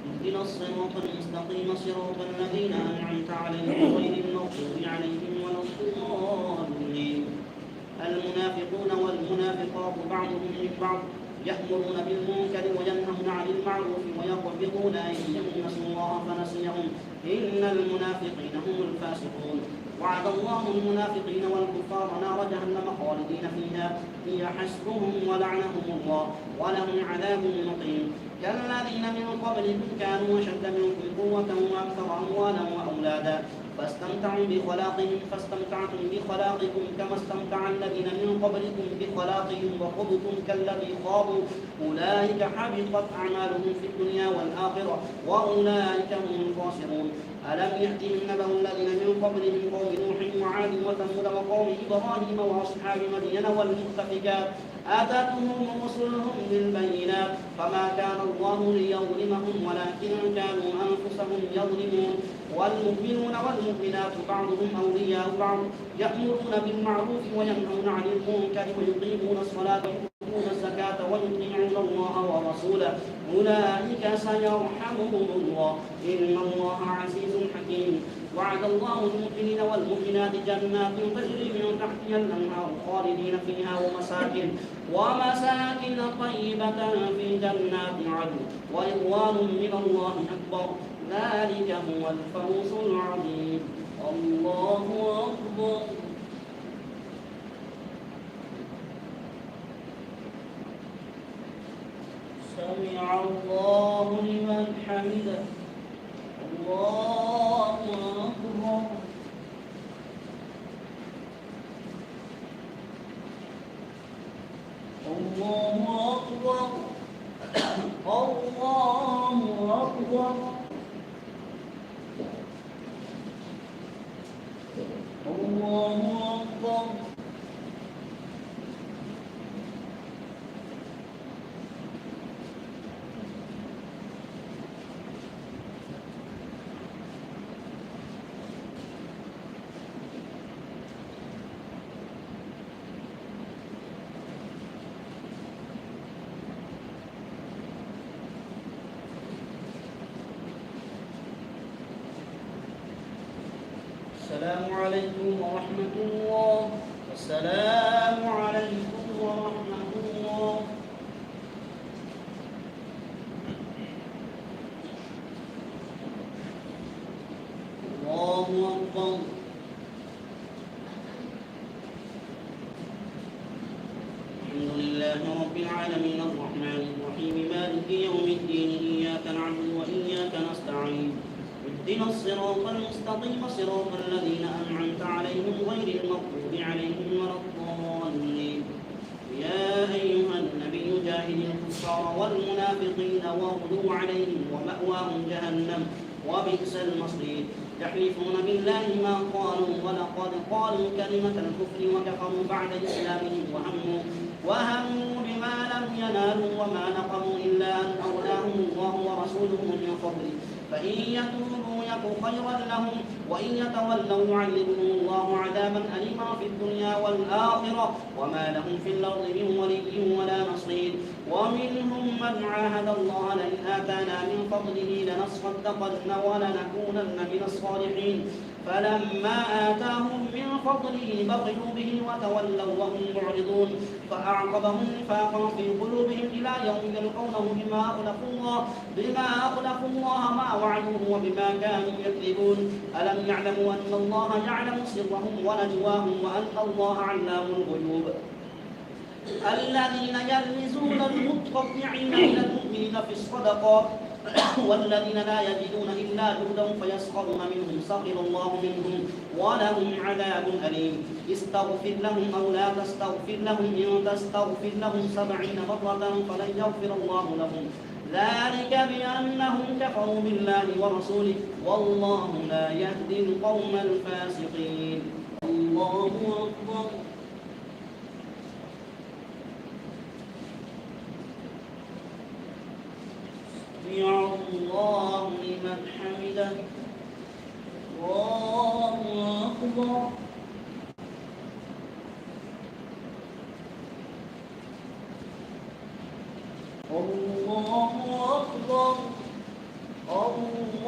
اهدنا الصراط المستقيم صراط الذين أنعمت عليهم غير المغضوب عليهم ولا الضالين المنافقون والمنافقات بعضهم من بعض يأمرون بالمنكر وينهون عن المعروف ويقبضون أيديهم نسوا الله فنسيهم إن المنافقين هم الفاسقون وعد الله المنافقين والكفار نار جهنم خالدين فيها هي حسبهم ولعنهم الله ولهم عذاب مقيم كالذين من قبلكم كانوا أشد منكم قوة وأكثر أموالا وأولادا فاستمتعوا بخلاقهم فاستمتعتم بخلاقكم كما استمتع الذين من قبلكم بخلاقهم وخضتم كالذي خاضوا أولئك حبطت أعمالهم في الدنيا والآخرة وأولئك هم الخاسرون ألم يأتهم نبأ الذين من قبلهم قوم نوح وعاد وثمود وقوم إبراهيم وأصحاب مدين والمؤتفكات آتتهم رسلهم بالبينات فما كان الله ليظلمهم ولكن كانوا أنفسهم يظلمون والمؤمنون والمؤمنات بعضهم أولياء بعض يأمرون بالمعروف وينهون عن المنكر ويقيمون الصلاة ويؤتون الزكاة ويطيعون الله ورسوله أولئك سيرحمهم الله إن الله عزيز حكيم وعد الله المؤمنين والمؤمنات جنات تجري من تحتها الأنهار خالدين فيها ومساكن طيبة في جنات عدن ورضوان من الله أكبر ذلك هو الفوز العظيم الله أكبر سمع الله لمن حمده الله أكبر الله أكبر الله أكبر الله أكبر السلام عليكم ورحمة الله السلام عليكم ورحمة الله أكبر. الحمد لله رب العالمين الرحمن الرحيم مالك يوم الدين إياك نعبد وإياك نستعين اهدنا الصراط المستقيم صراط الذين أنعمت عليهم غير المغضوب عليهم ولا الضالين. يا أيها النبي جاهد الكفار والمنافقين واغلظ عليهم ومأواهم جهنم وبئس المصير. يحلفون بالله ما قالوا ولقد قالوا كلمة الكفر وكفروا بعد إسلامهم وهموا بما لم ينالوا وما نقموا إلا أن أغناهم الله ورسوله من فضله فإن يتوبوا يك خيرا لهم وإن يتولوا يعذبهم الله عذابا أليما في الدنيا والآخرة وما لهم في الأرض من ولي ولا نصير. ومنهم من عاهد الله لئن آتانا من فضله لنصدقن ولنكونن من الصالحين فلما آتاهم من فضله بخلوا به وتولوا وهم معرضون فأعقبهم نفاقا في قلوبهم إلى يوم يلقونه بما أخلفوا الله ما وعدوه وبما كانوا يكذبون. ألم يعلموا أن الله يعلم سرهم ونجواهم وأن الله علام الغيوب. الذين يلمزون المطوعين من المؤمنين في الصدقات والذين لا يجدون إلا جهدهم فيسخرون منهم سخر الله منهم ولهم عذاب أليم. استغفر لهم أو لا تستغفر لهم إن تستغفر لهم 70 مرة فلن يغفر الله لهم ذلك بأنهم كفروا بالله ورسوله والله لا يهدي القوم الفاسقين. الله أكبر. سمع الله لمن حمده. الله أكبر. الله أكبر. الله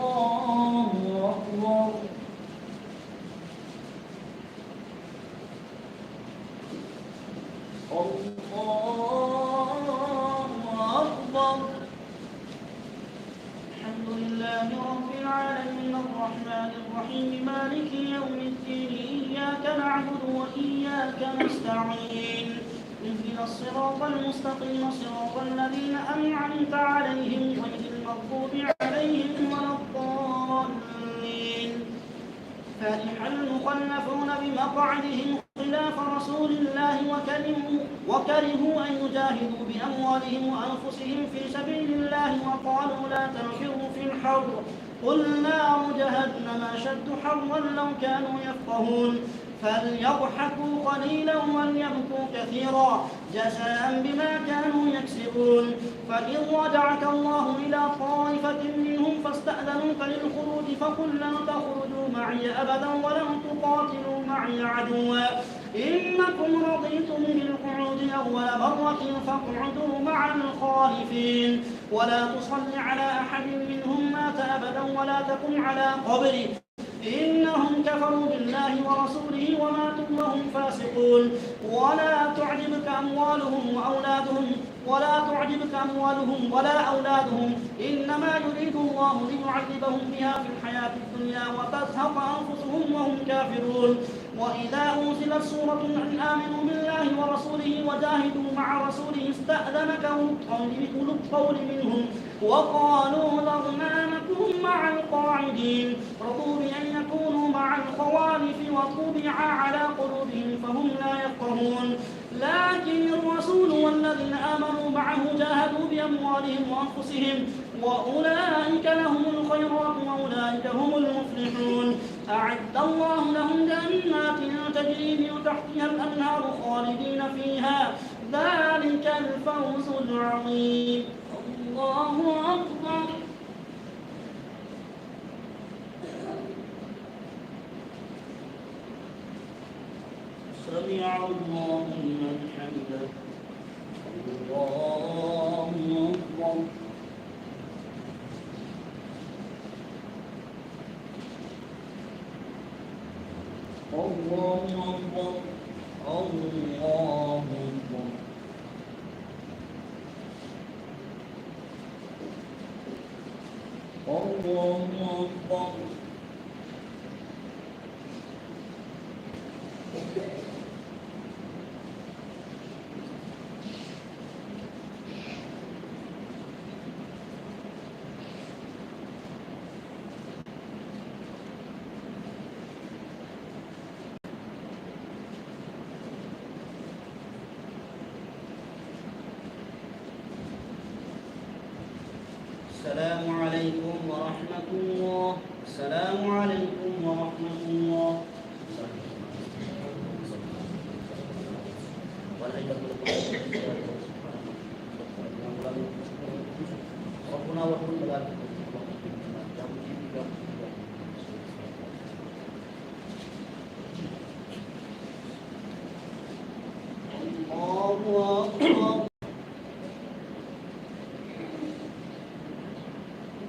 أكبر. الله أكبر. الحمد لله رب العالمين الرحمن الرحيم مالك يوم الدين إياك نعبد وإياك نستعين اهدنا الصراط المستقيم صراط الذين أنعمت عليهم غير المغضوب عليهم ولا الضالين. فرح المخلفون بمقعدهم خلاف رسول الله وكرهوا أن يجاهدوا بأموالهم وأنفسهم في سبيل الله وقالوا لا تنفروا في الحر قل نار جهنم أشد حرا لو كانوا يفقهون. فليضحكوا قليلا وليبكوا كثيرا جزاء بما كانوا يكسبون. فإن رجعك الله إلى طائفة منهم فاستأذنوك للخروج فقل لن تخرجوا معي أبدا ولن تقاتلوا معي عدوا إنكم رضيتم بالقعود أول مرة فاقعدوا مع الخالفين. ولا تصل على أحد منهم مات أبدا ولا تقم على قبره إنهم كفروا بالله ورسوله وماتوا وهم فاسقون. ولا تعجبك أموالهم ولا أولادهم إنما يريد الله ليعذبهم بها في الحياة الدنيا وتزهق أنفسهم وهم كافرون. وإذا أنزلت سورة أن آمنوا بالله ورسوله وجاهدوا مع رسوله استأذنك أولو القول منهم وقالوا ذرنا نكن مع القاعدين رضوا بأن يكونوا مع الخوالف وطبع على قلوبهم فهم لا يفقهون. لكن الرسول والذين آمنوا معه جاهدوا بأموالهم وأنفسهم وأولئك لهم الخيرات وأولئك هم المفلحون. أعد الله لهم جنات تجري من تحتها الأنهار خالدين فيها ذلك الفوز العظيم. الله أكبر. سمع الله لمن حمده. الله أكبر. الله أكبر. الله أكبر. الله أكبر. عليكم ورحمة الله. السلام عليكم ورحمة الله. ربنا وكل ذلك الله أكبر.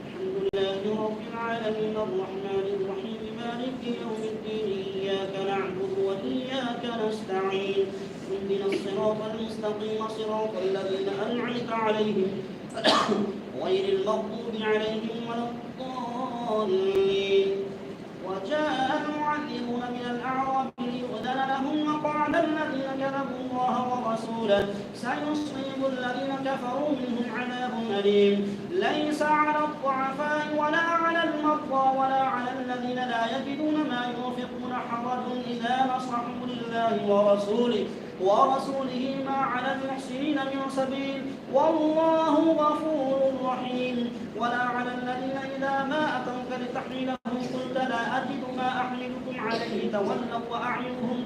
الحمد لله رب العالمين الرحمن الرحيم مالك يوم الدين إياك نعبد وإياك نستعين اهدنا الصراط المستقيم صراط الذين أنعمت عليهم غير المغضوب عليهم ولا الضالين. وجاء المعذرون من الأعراب ليؤذن لهم وقال الذين كذبوا الله ورسوله سيصيب الذين كفروا منهم عذاب أليم. ليس على الضعفاء ولا على المرضى ولا على الذين لا يجدون ما ينفقون حرج إذا نصحوا لله ورسوله ما على المحسنين من سبيل والله غفور رحيم. ولا على الذين إذا ما أتوك لتحملهم قلت لا أجد ما أحملكم عليه تولوا وأعينهم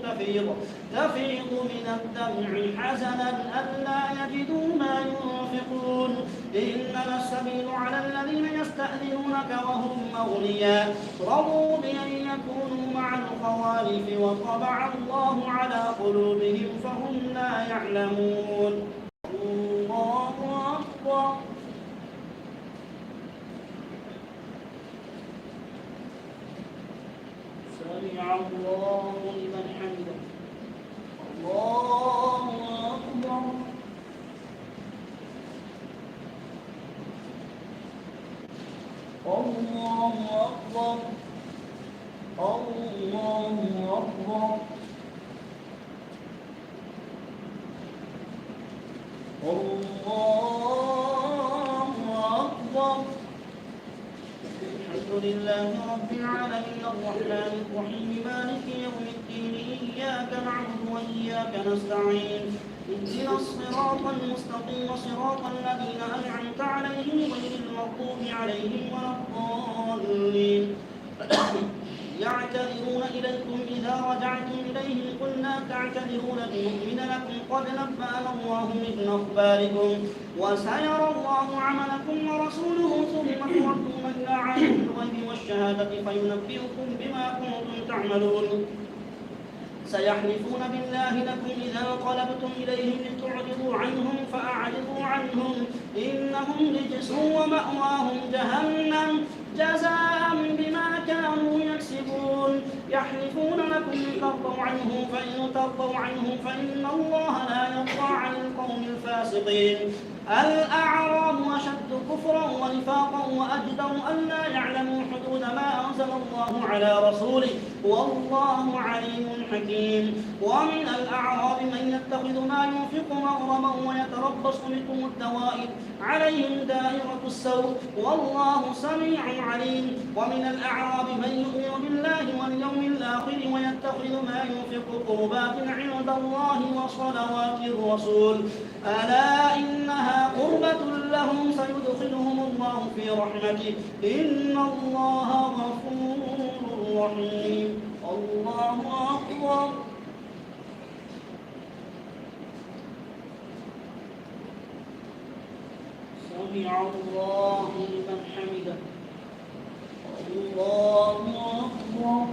تفيض من الدمع حزنا ألا يجدوا ما ينفقون. إنما السبيل على الذين يستأذنونك وهم أغنياء رضوا بأن يكونوا مع الخوالف وطبع الله على قلوبهم فهم لا يعلمون. الله أكبر. سمع الله لمن حمده. الله أكبر. الله أكبر. الله أكبر. الله أكبر. الحمد لله رب العالمين الرحمن الرحيم مالك يوم الدين إياك نعبد وإياك نستعين اهدنا الصراط المستقيم صراط الذين أنعمت عليهم غير المغضوب عليهم ولا الضالين. يعتذرون إليكم إذا رجعتم إليهم قل لا تعتذروا لن نؤمن لكم قد نبأنا الله من أخباركم وسيرى الله عملكم ورسوله ثم تردون إلى عالم الغيب والشهادة فينبئكم بما كنتم تعملون. سيحلفون بالله لكم إذا انقلبتم إليهم لتعرضوا عنهم فأعرضوا عنهم إنهم رجس ومأواهم جهنم جزاء بما كانوا يكسبون. يحلفون لكم لترضوا عنهم فإن ترضوا عنهم فإن الله لا يرضى عن القوم الفاسقين. الأعراب أشد كفرا ونفاقا وأجدر ألا يعلموا حدود ما أنزل الله على رسوله والله عليم حكيم. ومن الأعراب من يتخذ ما ينفق مغرما ويتربص بكم الدوائر عليهم دائرة السوء والله سميع عليم. ومن الأعراب من يؤمن بالله واليوم الآخر ويتخذ ما ينفق قربات عند الله وصلوات الرسول ألا إنها قربة لهم سيدخلهم الله في رحمته إن الله غفور رحيم. الله أكبر. سمع الله لمن حمده. الله أكبر.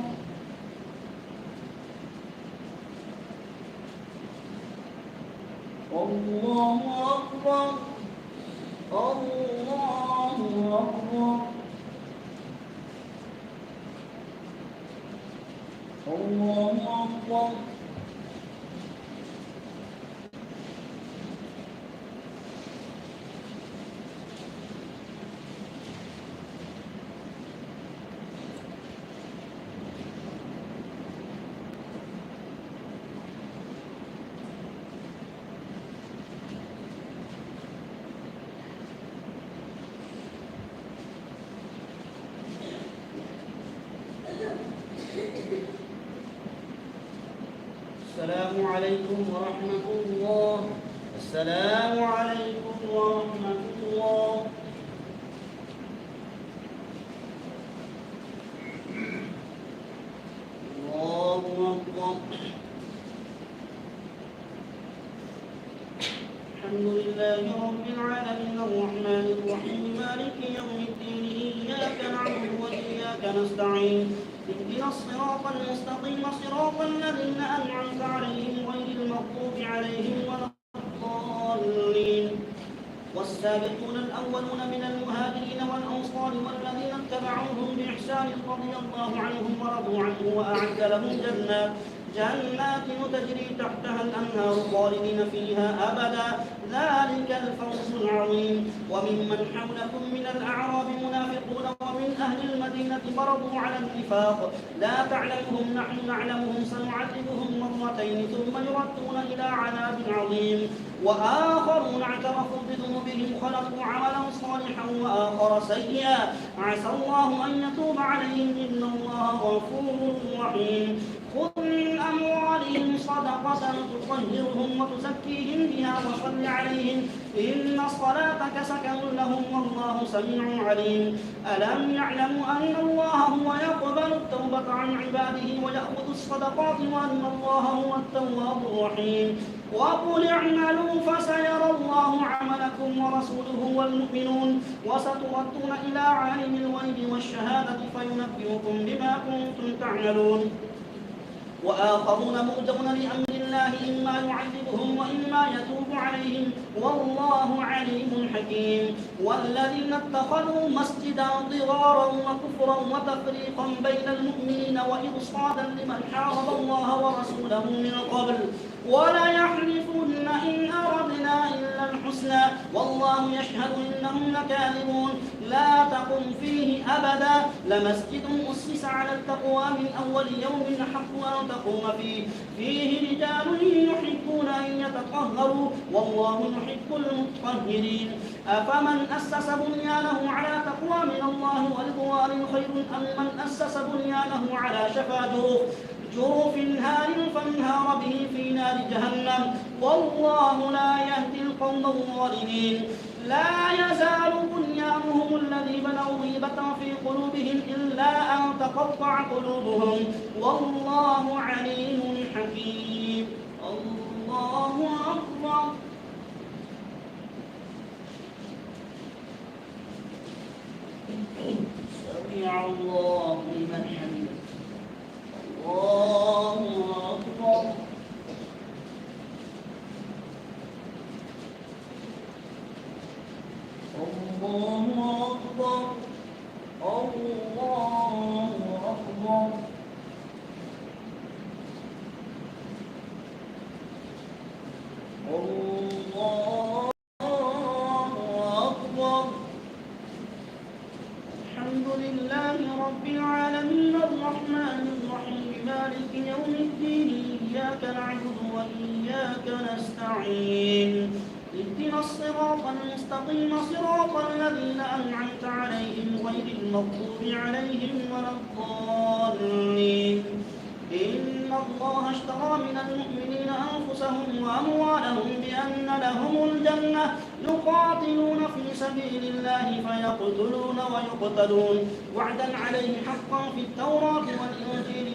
الله أكبر. الله أكبر. الله أكبر. السلام عليكم ورحمة الله. السلام عليكم ورحمة الله. الحمد لله رب العالمين الرحمن الرحيم مالك يوم الدين إياك نعبد وإياك نستعين اهدنا الصراط المستقيم صراط الذين أنعمت عليهم غير المغضوب عليهم ولا الضالين والسابقون الأولون من المهاجرين والأنصار والذين اتبعوهم بإحسان رضي الله عنهم ورضوا عنه وأعد لهم جنات تجري تحتها الأنهار خالدين فيها أبدا ذلك الفوز العظيم وممن حولكم من الأعراب منافقون ومن أهل المدينة مرضوا على النفاق لا تعلمهم نحن نعلمهم سنعذبهم مرتين ثم يردون إلى عذاب عظيم وآخرون اعترفوا بذنوبهم خلقوا عملا صالحا وآخر سيئا عسى الله أن يتوب عليهم إن الله غفور رحيم خذ من أموالهم صدقة تطهرهم وتزكيهم بها وصل عليهم إن صلاتك سكن لهم والله سميع عليم ألم يعلموا أن الله هو يقبل التوبة عن عباده ويأخذ الصدقات وأن الله هو التواب الرحيم وقل اعملوا فسيرى الله عملكم ورسوله والمؤمنون وستردون إلى عالم الغيب والشهادة فينبئكم بما كنتم تعملون وآخرون مرجون لأمر الله إما يعذبهم وإما يتوب عليهم والله عليم حكيم والذين اتخذوا مسجدا ضرارا وكفرا وتفريقا بين المؤمنين وإرصادا لمن حارب الله ورسوله من قبل وليحلفن إن أردنا إلا الحسنى والله يشهد إنهم لكاذبون لا تقم فيه أبدا لمسجد أسس على التقوى من أول يوم أحق أن تقوم فيه رجال يحبون أن يتطهروا والله يحب المطهرين أفمن أسس بنيانه على تقوى من الله ورضوان خير أم من أسس بنيانه على شفا جرف هار فانهار به في نار جهنم والله لا يهدي القوم الظالمين لا يزال بنيانهم الذي بنوا ريبة في قلوبهم إلا أن تقطع قلوبهم والله عليم حكيم الله أكبر سمع الله لمن حمده الله أكبر الله أكبر الله أكبر الله أكبر الحمد لله رب العالمين الرحمن الرحيم مالك يوم الدين إياك نعبد وإياك نستعين اهدنا الصراط المستقيم صراط الذين أنعمت عليهم غير المغضوب عليهم ولا الضالين إن الله اشترى من المؤمنين أنفسهم وأموالهم بأن لهم الجنة يقاتلون في سبيل الله فيقتلون ويقتلون وعدا عليه حقا في التوراة والإنجيل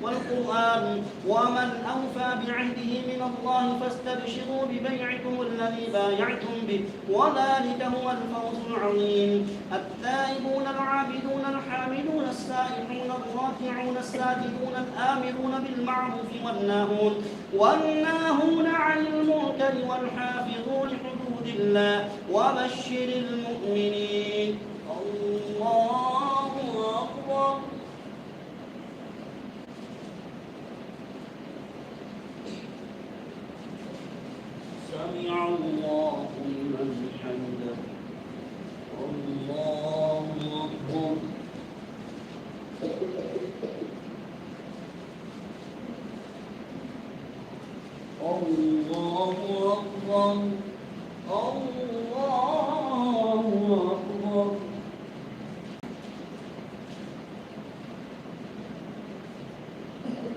والقرآن ومن أوفى بعهده من الله فاستبشروا ببيعكم الذي بايعتم به وذلك هو الفوز العظيم التائبون العابدون الحامدون السائحون الراكعون الساجدون الآمرون بالمعروف والناهون عن المنكر والحافظون لحدود الله وبشر المؤمنين الله أكبر سمع الله لمن حمده الله أكبر الله أكبر الله أكبر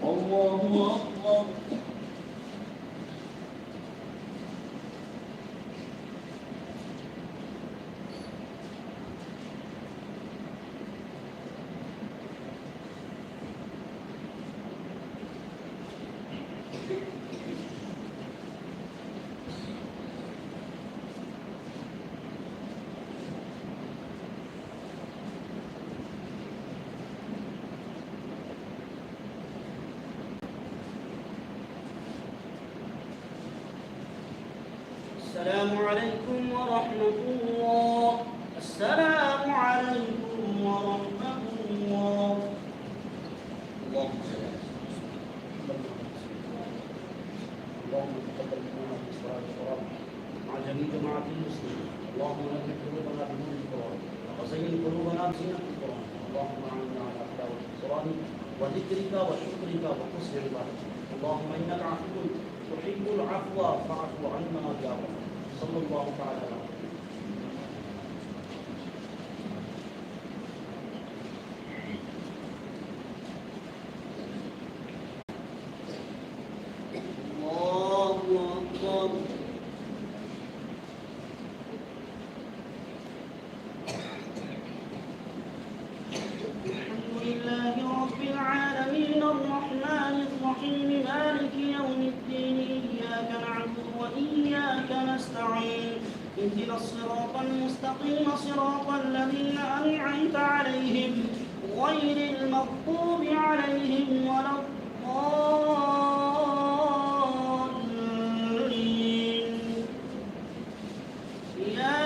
الله أكبر السلام عليكم ورحمة الله. السلام عليكم ورحمة الله. اللهم صل على اللهم تقبل منا في صلاة القرآن مع جميع جماعة المسلمين. اللهم نكر قلوبنا بنور القرآن وزين قلوبنا بزينة القرآن. اللهم أعنا على تلاوة القرآن وذكرك وشكرك وحسن عبادتك. اللهم إنك عفو تحب العفو فاعف عنا يا رب. صلى الله تعالى على اهدنا الصراط المستقيم صراط الذين أنعمت عليهم غير المغضوب عليهم ولا الضالين. يا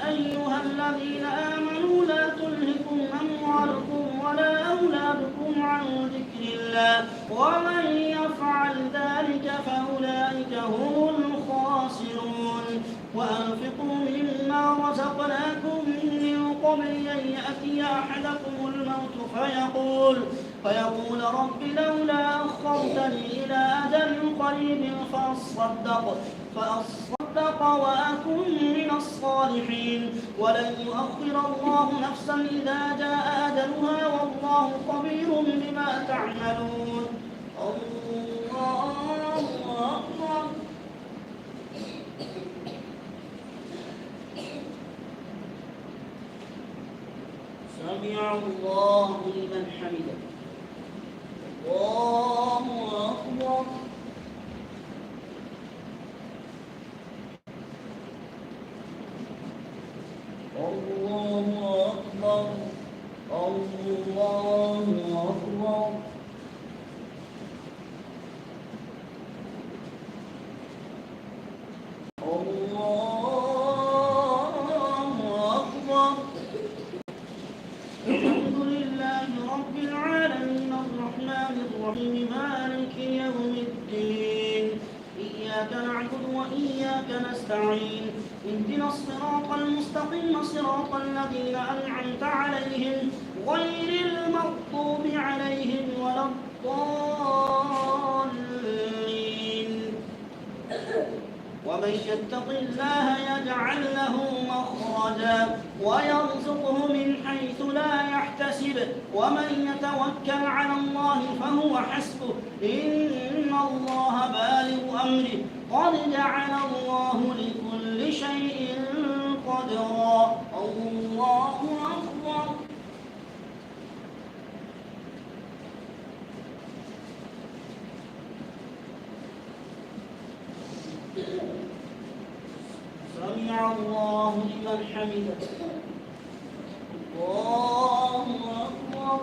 أيها الذين آمنوا لا تلهكم أموالكم ولا أولادكم عن ذكر الله ومن يفعل ذلك فأولئك هم الخاسرون. وأنفقوا مما رزقناكم من قبل أن يأتي أحدكم الموت فيقول رب لولا أخرتني إلى أجل قريب فأصدق وأكن من الصالحين. ولن يؤخر الله نفسا إذا جاء أجلها والله خبير بما تعملون. الله أكبر. سمع الله لمن حمده. الله أكبر. الله أكبر. الله أكبر. مالك يوم الدين. إياك نعبد وإياك نستعين. اهدنا الصراط المستقيم صراط الذين أنعمت عليهم غير المغضوب عليهم ولا الضالين. ومن يتق الله يجعل له مخرجا ويرزقه من حيث لا يحتسب ومن يتوكل على الله فهو حسبه إن الله بالغ أمره قد جعل الله لكل شيء قدرا. الله أكبر. سمع الله لمن حمده. الله أكبر.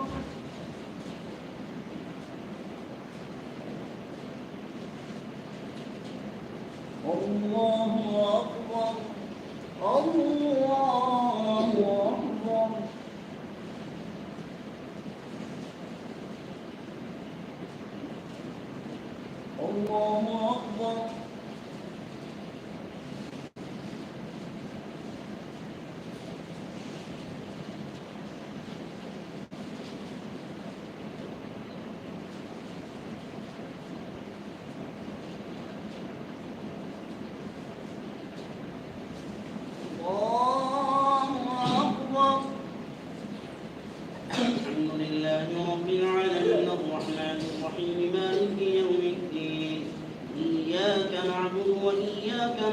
الله أكبر. الله أكبر. الله أكبر.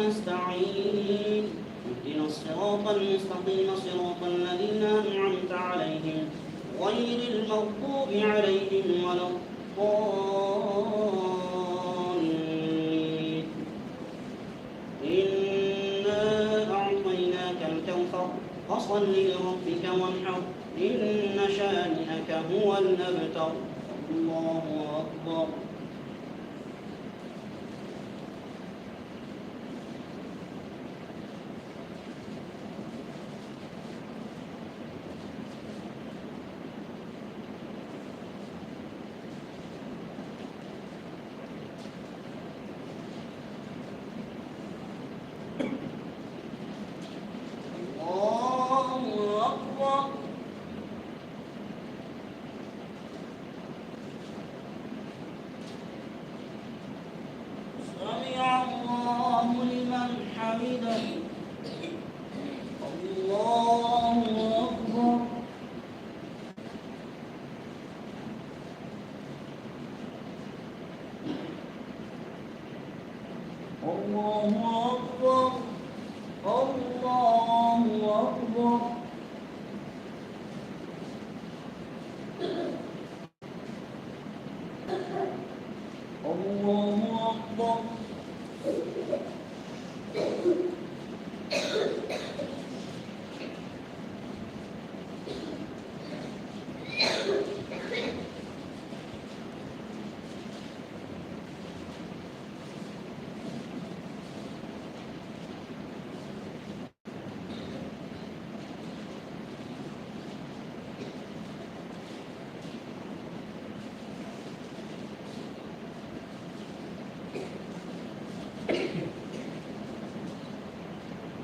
نستعين. اهدنا الصراط المستقيم صراط الذين أنعمت عليهم غير المغضوب عليهم ولا الضالين. إنا أعطيناك الكوثر فصل لربك وانحر إن شانئك هو الأبتر. الله أكبر. الله أكبر